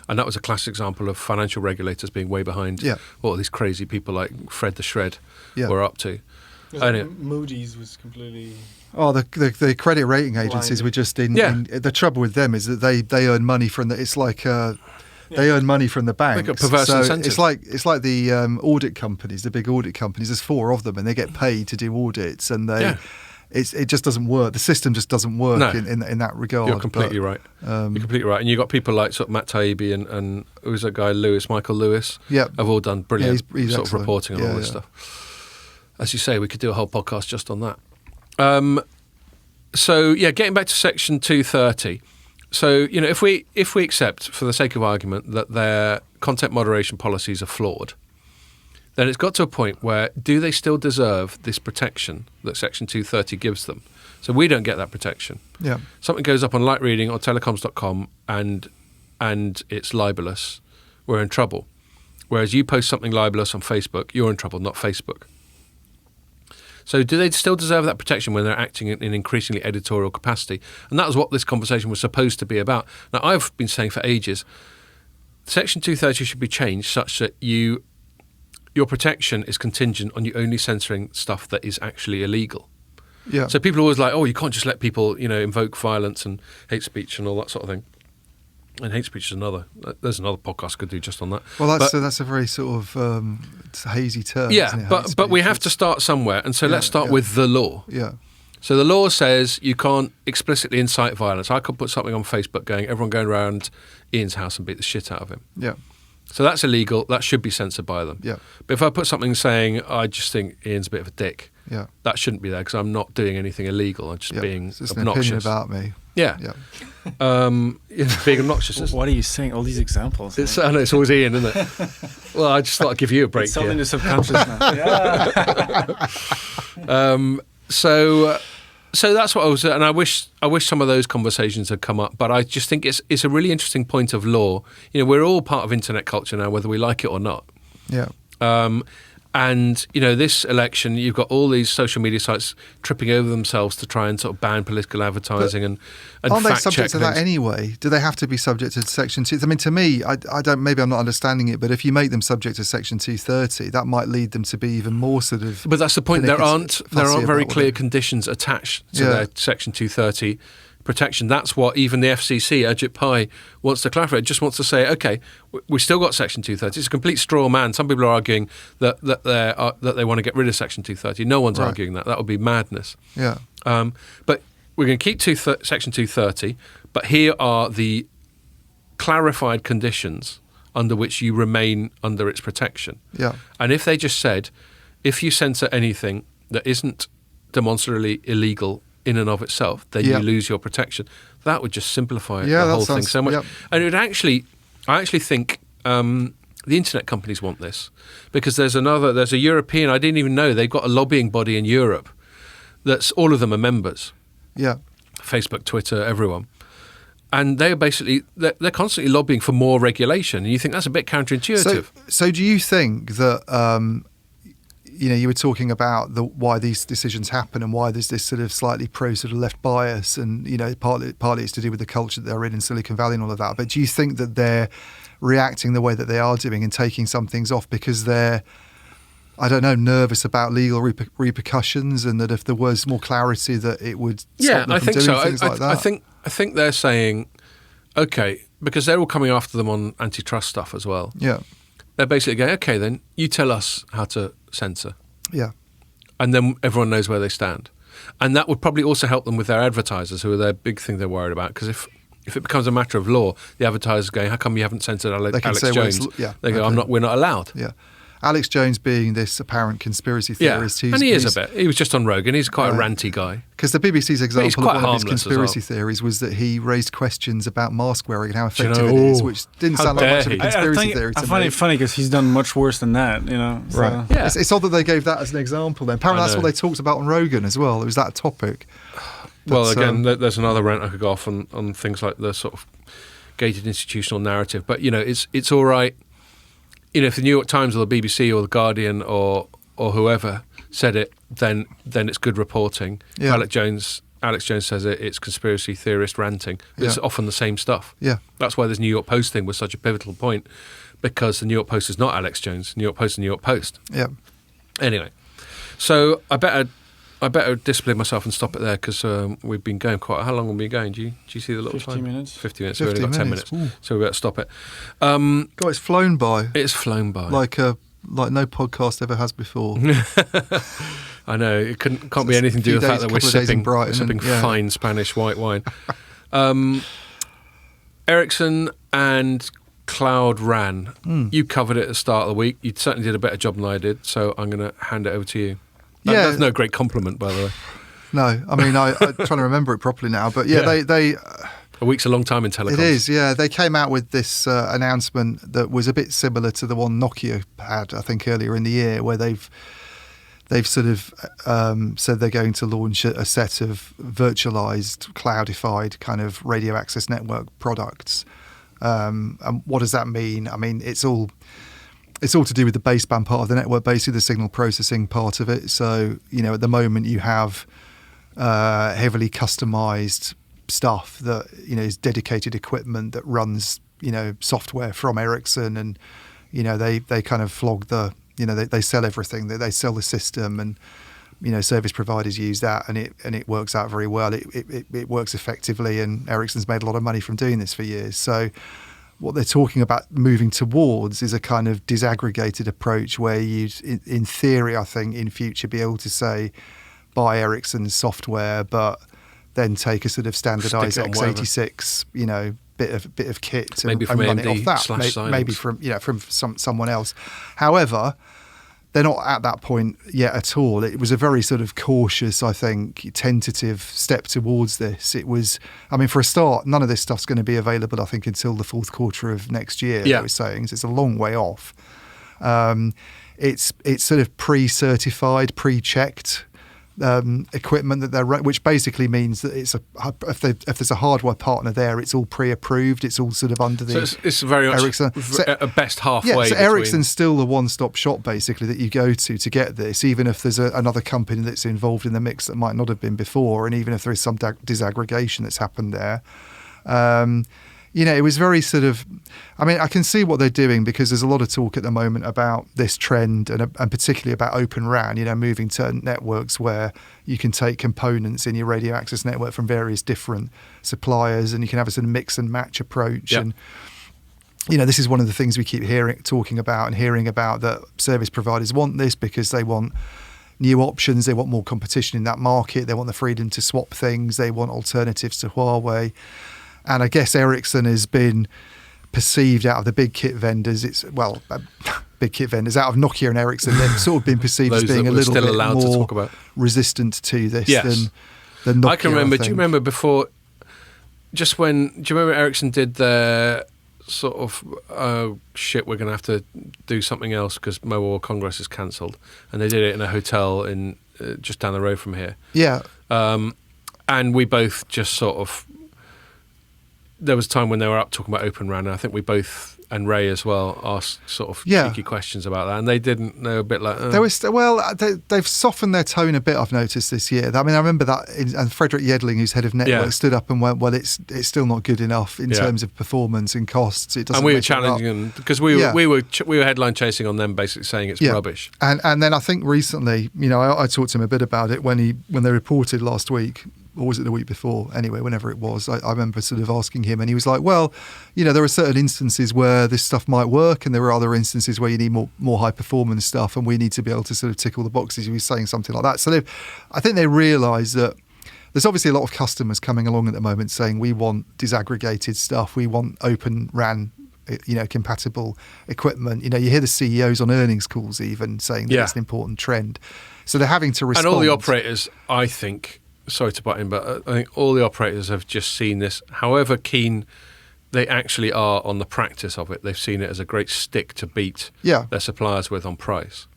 and that was a classic example of financial regulators being way behind what these crazy people like Fred the Shred were up to. Moody's was completely. Oh, the credit rating agencies were just in the trouble with them is that they earn money from the. It's like. They earn money from the banks. They've got perverse incentives. It's like the audit companies, the big audit companies. There's 4 of them, and they get paid to do audits, and it just doesn't work. The system just doesn't work in that regard. You're completely right. You're completely right. And you've got people like sort of Matt Taibbi and who's that guy Michael Lewis. Yeah, have all done brilliant he's sort excellent. of reporting on all this stuff. As you say, we could do a whole podcast just on that. So getting back to Section 230. So, if we accept, for the sake of argument, that their content moderation policies are flawed, then it's got to a point where do they still deserve this protection that Section 230 gives them? So we don't get that protection. Yeah. Something goes up on Light Reading or Telecoms.com and it's libelous, we're in trouble. Whereas you post something libelous on Facebook, you're in trouble, not Facebook. So do they still deserve that protection when they're acting in increasingly editorial capacity? And that was what this conversation was supposed to be about. Now, I've been saying for ages, Section 230 should be changed such that your protection is contingent on you only censoring stuff that is actually illegal. Yeah. So people are always like, you can't just let people, invoke violence and hate speech and all that sort of thing. And hate speech is there's another podcast I could do just on that. Well, that's a very sort of hazy term. Yeah, isn't it? but we have to start somewhere. And so let's start with the law. Yeah. So the law says you can't explicitly incite violence. I could put something on Facebook everyone going around Iain's house and beat the shit out of him. Yeah. So that's illegal. That should be censored by them. Yeah. But if I put something saying, I just think Iain's a bit of a dick, that shouldn't be there because I'm not doing anything illegal. I'm just being it's just obnoxious. An opinion about me. Yeah. Being obnoxious. What are you saying? All these examples. I know it's always Iain, isn't it? Well, I just thought I'd give you a break. It's all in the subconscious now. So that's what I was, and I wish some of those conversations had come up. But I just think it's a really interesting point of law. We're all part of internet culture now, whether we like it or not. Yeah. And this election, you've got all these social media sites tripping over themselves to try and sort of ban political advertising and aren't they fact subject check to things. that anyway? Do they have to be subject to Section 2? I mean, to me, I don't. Maybe I'm not understanding it, but if you make them subject to Section 230, that might lead them to be even more sort of. But that's the point. There aren't very clear it. conditions attached to their Section 230 protection. That's what even the FCC, Ajit Pai, wants to clarify. It just wants to say, okay, we still got Section 230. It's a complete straw man. Some people are arguing that they want to get rid of Section 230. No one's arguing that. That would be madness. Yeah. But we're going to keep Section 230, but here are the clarified conditions under which you remain under its protection. Yeah. And if they just said, if you censor anything that isn't demonstrably illegal in and of itself, then you lose your protection. That would just simplify the whole thing so much. And it would I actually think the internet companies want this, because there's a European, I didn't even know, they've got a lobbying body in Europe that's, all of them are members. Yeah. Facebook, Twitter, everyone. And they're constantly lobbying for more regulation. And you think that's a bit counterintuitive. So do you think that, you were talking about why these decisions happen and why there's this sort of slightly pro sort of left bias, and, partly it's to do with the culture that they're in Silicon Valley and all of that. But do you think that they're reacting the way that they are doing and taking some things off because they're, I don't know, nervous about legal repercussions, and that if there was more clarity that it would stop them from doing things like that? I think they're saying, okay, because they're all coming after them on antitrust stuff as well. Yeah. They're basically going, okay, then you tell us how to censor. Yeah. And then everyone knows where they stand. And that would probably also help them with their advertisers, who are their big thing they're worried about. Because if it becomes a matter of law, the advertisers are going, how come you haven't censored Alex Jones? They go, we're not allowed. Yeah. Alex Jones being this apparent conspiracy theorist. And he is a bit. He was just on Rogan. He's quite a ranty guy. Because the BBC's example of one of his conspiracy well. theories was that he raised questions about mask wearing and how effective it is, which didn't sound like much of a conspiracy theory to me. I find it funny because he's done much worse than that, So. Right. Yeah. It's odd that they gave that as an example then. Apparently that's what they talked about on Rogan as well. It was that topic. Well, again, there's another rant I could go off on things like the sort of gated institutional narrative. But, it's all right. If the New York Times or the BBC or the Guardian or whoever said it, then it's good reporting. Yeah. Alex Jones says it's conspiracy theorist ranting. But it's often the same stuff. Yeah. That's why this New York Post thing was such a pivotal point, because the New York Post is not Alex Jones. New York Post is New York Post. Yeah. Anyway, so I better discipline myself and stop it there, because we've been going quite. How long have we been going? Do you see the little 50 time? minutes. 50 minutes. We've only got 10 minutes, so we better stop it. God, it's flown by. It's flown by. Like no podcast ever has before. I know it can't be anything to do with the fact that we're sipping fine Spanish white wine. Ericsson and Cloud RAN. You covered it at the start of the week. You certainly did a better job than I did, so I'm going to hand it over to you. That's no great compliment, by the way. No, I mean, I'm trying to remember it properly now, but they a week's a long time in telecoms. It is, yeah. They came out with this announcement that was a bit similar to the one Nokia had, I think, earlier in the year, where they've sort of said they're going to launch a set of virtualized, cloudified kind of radio access network products. And what does that mean? I mean, it's all to do with the baseband part of the network, basically the signal processing part of it. So, at the moment you have heavily customized stuff that, is dedicated equipment that runs, software from Ericsson, and, they kind of flog they sell everything. They sell the system, and, service providers use that, and it works out very well. It works effectively, and Ericsson's made a lot of money from doing this for years. So what they're talking about moving towards is a kind of disaggregated approach where you'd, in theory, I think, in future be able to say, buy Ericsson's software, but then take a sort of standardized x86, bit of kit maybe and run AMD it off that. Maybe from someone else. However, they're not at that point yet at all. It was a very sort of cautious, I think, tentative step towards this. It was, I mean, for a start, none of this stuff's going to be available, I think, until the fourth quarter of next year, they were saying. So it's a long way off. It's sort of pre-certified, pre-checked equipment that they're, which basically means that if there's a hardware partner there, it's all pre-approved. It's all sort of under the. So it's very much Ericsson. At best halfway. Yeah, so Ericsson's still the one-stop shop basically that you go to get this, even if there's another company that's involved in the mix that might not have been before, and even if there is some disaggregation that's happened there. It was very sort of, I mean, I can see what they're doing because there's a lot of talk at the moment about this trend and particularly about Open RAN, moving to networks where you can take components in your radio access network from various different suppliers, and you can have a sort of mix and match approach. Yep. And, this is one of the things we keep hearing about, that service providers want this because they want new options, they want more competition in that market, they want the freedom to swap things, they want alternatives to Huawei. And I guess Ericsson has been perceived out of the big kit vendors. Big kit vendors out of Nokia and Ericsson. They've sort of been perceived as being a little bit more resistant to this the Nokia, I can remember. Do you think. remember before? Just when? Do you remember Ericsson did their sort of oh shit, we're going to have to do something else because Mobile World Congress is cancelled, and they did it in a hotel in just down the road from here. Yeah. And we both just sort of. There was a time when they were up talking about Open RAN, and I think we both, and Ray as well, asked sort of cheeky questions about that, and they didn't. They were a bit like... They were they've softened their tone a bit, I've noticed this year. I mean, I remember that, and Frederick Yedling, who's head of network, stood up and went, well, it's still not good enough in terms of performance and costs. It doesn't. And we were challenging them, because we were headline chasing on them, basically saying it's rubbish. And then I think recently, I talked to him a bit about it when they reported last week, or was it the week before? Anyway, whenever it was, I remember sort of asking him, and he was like, well, there are certain instances where this stuff might work, and there are other instances where you need more high performance stuff, and we need to be able to sort of tick all the boxes. He was saying something like that. So I think they realise that there's obviously a lot of customers coming along at the moment saying we want disaggregated stuff, we want Open RAN, compatible equipment. You hear the CEOs on earnings calls even saying that it's an important trend. So they're having to respond. And all the operators, I think, sorry to butt in, but I think all the operators have just seen this, however keen they actually are on the practice of it, they've seen it as a great stick to beat their suppliers with on price.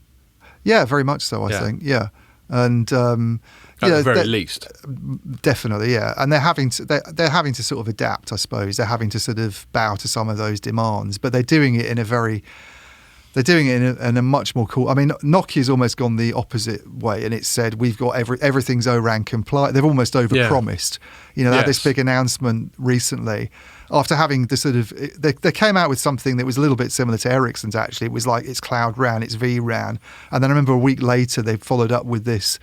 Yeah, very much so, I think, yeah. And at the very least. Definitely, yeah. And they're having to sort of adapt, I suppose. They're having to sort of bow to some of those demands, but they're doing it in a much more cool. I mean, Nokia's almost gone the opposite way, and it's said we've got everything's O-RAN compliant. They've almost overpromised. They had this big announcement recently after having the sort of they came out with something that was a little bit similar to Ericsson's. Actually, it was like it's Cloud RAN, it's vRAN, and then I remember a week later they followed up with this.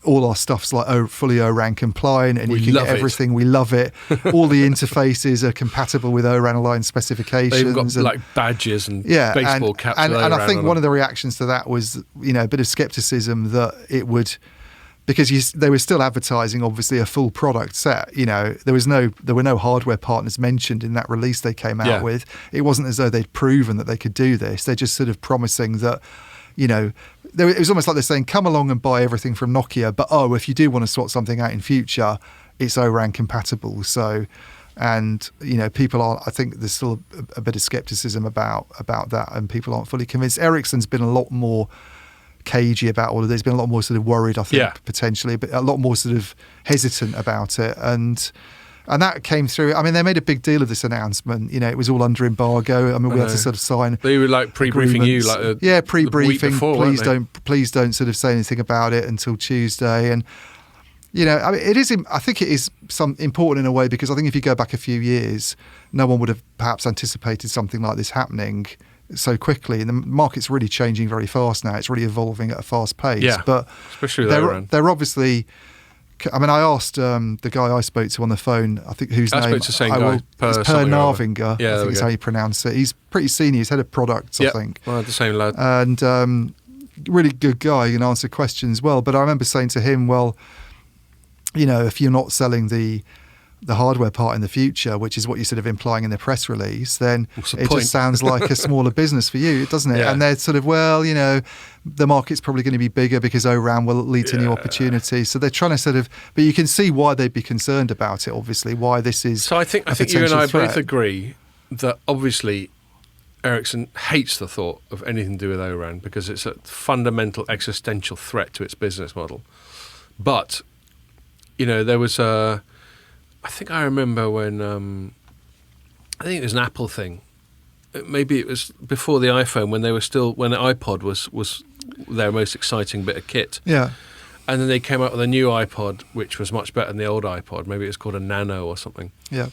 All our stuff's like fully O-RAN compliant, and you can get everything. We love it. All the interfaces are compatible with O-RAN aligned specifications. They've got like badges and baseball caps. And I think one of the reactions to that was, a bit of scepticism that it would, because they were still advertising obviously a full product set. There were no hardware partners mentioned in that release they came out with. It wasn't as though they'd proven that they could do this. They're just sort of promising that. It was almost like they're saying, come along and buy everything from Nokia, but if you do want to sort something out in future, it's O-RAN compatible. So, and people are. I think there's still a bit of skepticism about that, and people aren't fully convinced. Ericsson's been a lot more cagey about all of this. Been a lot more sort of worried, I think, potentially, but a lot more sort of hesitant about it, and that came through. I mean, they made a big deal of this announcement. It was all under embargo. I mean, we had to sort of sign. They were like pre-briefing you, like pre-briefing. Before, please don't sort of say anything about it until Tuesday. And I mean, it is. I think it is important in a way, because I think if you go back a few years, no one would have perhaps anticipated something like this happening so quickly. And the market's really changing very fast now. It's really evolving at a fast pace. Yeah, but especially they're obviously. I mean, I asked the guy I spoke to on the phone, I think whose name... It's Per Narvinger, I think is how you pronounce it. He's pretty senior, he's head of products, I think. Well, the same lad. And really good guy, he can answer questions well. But I remember saying to him, well, if you're not selling the hardware part in the future, which is what you're sort of implying in the press release, then just sounds like a smaller business for you, doesn't it? Yeah. And they're sort of, the market's probably going to be bigger because O-RAN will lead to new opportunities. So they're trying to sort of, but you can see why they'd be concerned about it, obviously, why this is. So I think you and I both agree that obviously Ericsson hates the thought of anything to do with O-RAN because it's a fundamental existential threat to its business model. But, there was I think I remember when I think it was an Apple thing. Maybe it was before the iPhone, when the iPod was their most exciting bit of kit. Yeah. And then they came out with a new iPod, which was much better than the old iPod. Maybe it was called a Nano or something. Yeah.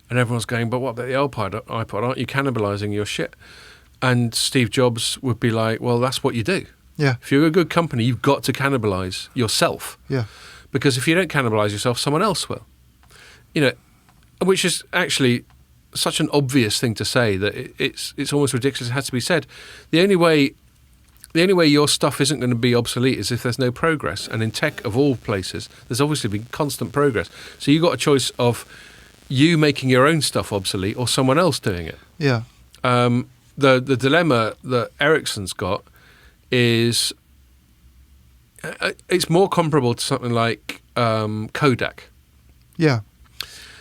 And everyone's going, but what about the old iPod? Aren't you cannibalising your shit? And Steve Jobs would be like, well, that's what you do. Yeah. If you're a good company, you've got to cannibalise yourself. Yeah. Because if you don't cannibalise yourself, someone else will. Which is actually such an obvious thing to say that it's almost ridiculous it has to be said. The only way your stuff isn't going to be obsolete is if there's no progress. And in tech, of all places, there's obviously been constant progress. So you've got a choice of you making your own stuff obsolete or someone else doing it. Yeah. The dilemma that Ericsson's got is it's more comparable to something like Kodak. Yeah.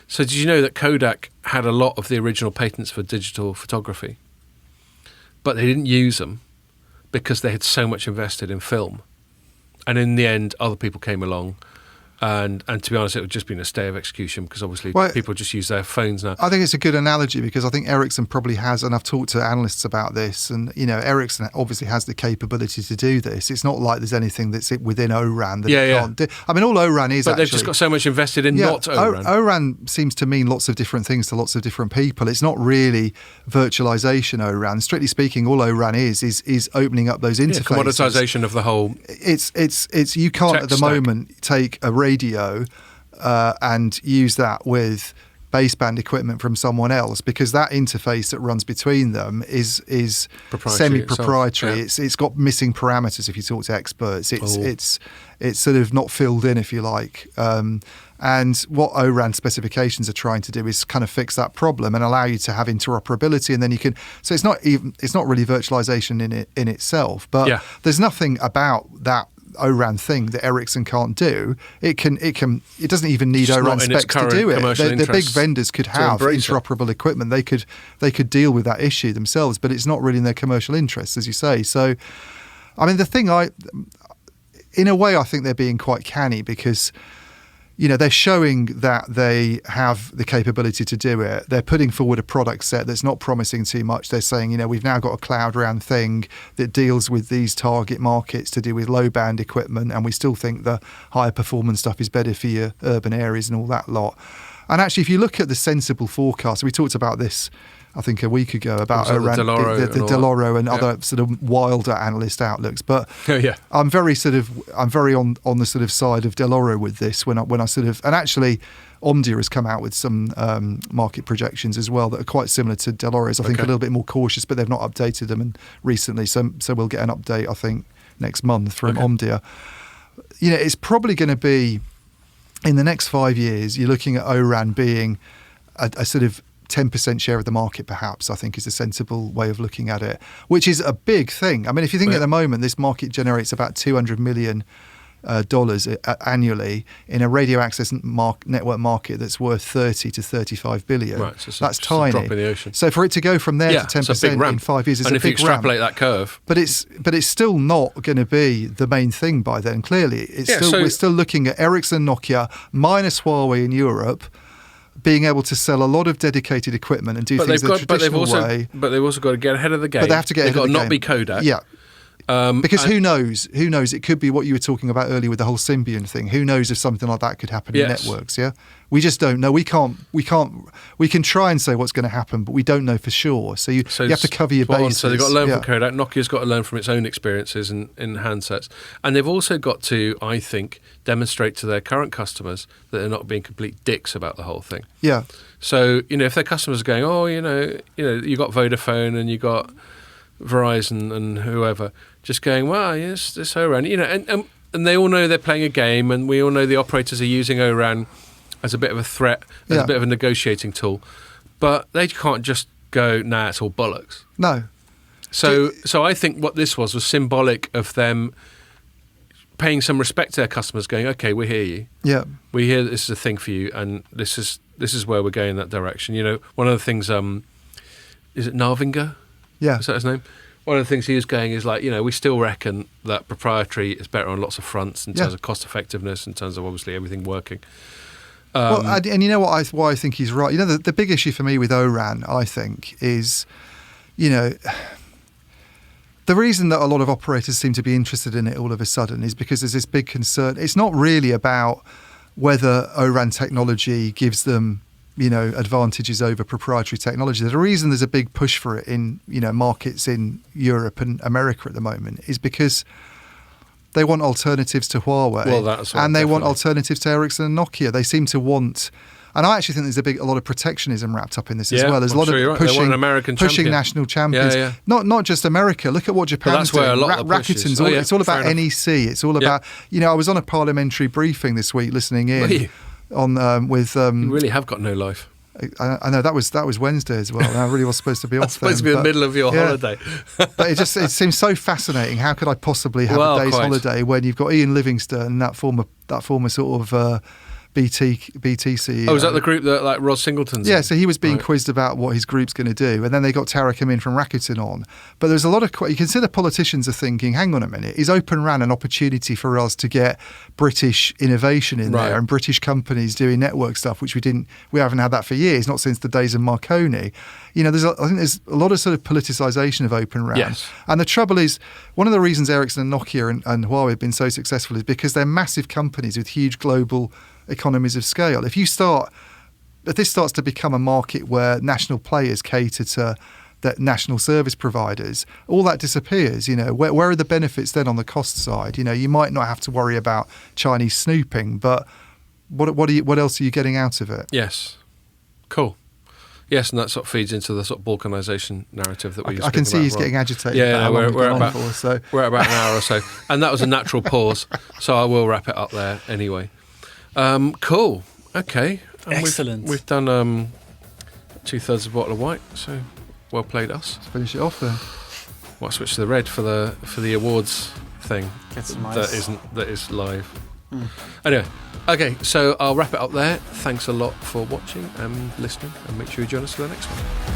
So did you know that Kodak had a lot of the original patents for digital photography, but they didn't use them because they had so much invested in film, and in the end, other people came along. And to be honest, it would just been a stay of execution because obviously people just use their phones now. I think it's a good analogy because I think Ericsson probably has, and I've talked to analysts about this, and Ericsson obviously has the capability to do this. It's not like there's anything that's within O-RAN that it can't do. I mean, all O-RAN is, but they've just got so much invested in not O-RAN. O-RAN seems to mean lots of different things to lots of different people. It's not really virtualization O-RAN. Strictly speaking, all O-RAN is opening up those interfaces. Commoditization of the whole. It's you can't at the moment take a radio and use that with baseband equipment from someone else because that interface that runs between them is semi-proprietary. Yeah. It's got missing parameters. If you talk to experts, it's sort of not filled in, if you like. And what O-RAN specifications are trying to do is kind of fix that problem and allow you to have interoperability, and then you can. So it's not really virtualization in itself, but there's nothing about that O-RAN thing that Ericsson can't do. It doesn't even need O-RAN specs to do it. The big vendors could have interoperable equipment. They could deal with that issue themselves, but it's not really in their commercial interests, as you say. So, I mean, in a way, I think they're being quite canny because they're showing that they have the capability to do it. They're putting forward a product set that's not promising too much. They're saying, we've now got a Cloud RAN thing that deals with these target markets to do with low band equipment, and we still think the higher performance stuff is better for your urban areas and all that lot. And actually, if you look at the sensible forecast, we talked about this I think a week ago about the Deloro and other sort of wilder analyst outlooks. But I'm very on the sort of side of Deloro with this when I sort of, and actually Omdia has come out with some market projections as well that are quite similar to Deloro's. I think a little bit more cautious, but they've not updated them recently. So we'll get an update, I think, next month from Omdia. It's probably going to be in the next 5 years. You're looking at O-RAN being a sort of 10% share of the market, perhaps, I think is a sensible way of looking at it, which is a big thing. I mean, if you think at the moment, this market generates about $200 million annually in a radio access network market that's worth 30 to 35 billion. Right, so that's tiny. A drop in the ocean. So for it to go from there to 10% in 5 years is a big ramp. And if you extrapolate that curve. But it's still not going to be the main thing by then, clearly. We're still looking at Ericsson, Nokia, minus Huawei in Europe, being able to sell a lot of dedicated equipment and do things the traditional way. But they've also got to get ahead of the game. But they have to get ahead of the game. They've got to not be Kodak. Yeah. Because who knows? It could be what you were talking about earlier with the whole Symbian thing. Who knows if something like that could happen in networks? Yeah, we just don't know. We can try and say what's going to happen, but we don't know for sure. So you have to cover your bases. So they've got to learn from Kodak. Nokia's got to learn from its own experiences in handsets, and they've also got to, I think, demonstrate to their current customers that they're not being complete dicks about the whole thing. Yeah. So if their customers are going, you got Vodafone and you got Verizon and whoever, just going, well, yes, this O-RAN, and they all know they're playing a game, and we all know the operators are using O-RAN as a bit of a threat, as a bit of a negotiating tool, but they can't just go, nah, it's all bollocks. No. So I think what this was symbolic of them paying some respect to their customers, going, okay, we hear you. Yeah. We hear this is a thing for you, and this is where we're going in that direction. One of the things, is it Narvinger? Yeah. Is that his name? One of the things he was going is like, we still reckon that proprietary is better on lots of fronts in terms of cost effectiveness, in terms of obviously everything working. And you know why I think he's right? The big issue for me with O-RAN, I think, is, the reason that a lot of operators seem to be interested in it all of a sudden is because there's this big concern. It's not really about whether O-RAN technology gives them advantages over proprietary technology. The reason there's a big push for it in markets in Europe and America at the moment is because they want alternatives to Huawei, and they want alternatives to Ericsson and Nokia. They seem to want, and I actually think there's a lot of protectionism wrapped up in this as well. There's a lot of pushing national champions. Yeah. not just America. Look at what Japan's doing. Rakuten's it's all about NEC. It's all about I was on a parliamentary briefing this week listening in. You really have got no life. I know that was Wednesday as well. And I really was supposed to be off. Supposed to be in the middle of your holiday. But it seems so fascinating. How could I possibly have a day's holiday when you've got Iain Livingstone, that former sort of BT CEO. Oh, was that the group that like Rod Singleton's in? So he was being quizzed about what his group's going to do, and then they got Tarek Amin from Rakuten on. But there's a lot of you can see the politicians are thinking, hang on a minute, is Open RAN an opportunity for us to get British innovation in there and British companies doing network stuff, which we haven't had that for years, not since the days of Marconi. I think there's a lot of sort of politicisation of Open RAN. Yes. And the trouble is, one of the reasons Ericsson and Nokia and Huawei have been so successful is because they're massive companies with huge global economies of scale. If this starts to become a market where national players cater to the national service providers, all that disappears. Where are the benefits then on the cost side? You might not have to worry about Chinese snooping, but what else are you getting out of it? Yes, cool. Yes, and that sort of feeds into the sort of balkanisation narrative that we. I can see he's getting agitated. Yeah, we're at about an hour or so, and that was a natural pause. So I will wrap it up there anyway. Cool. Okay. And excellent. We've done 2/3 of a bottle of white. So well played, us. Let's finish it off then. Might switch to the red for the awards thing. That's nice. That is live. Anyway, okay. So I'll wrap it up there. Thanks a lot for watching and listening, and make sure you join us for the next one.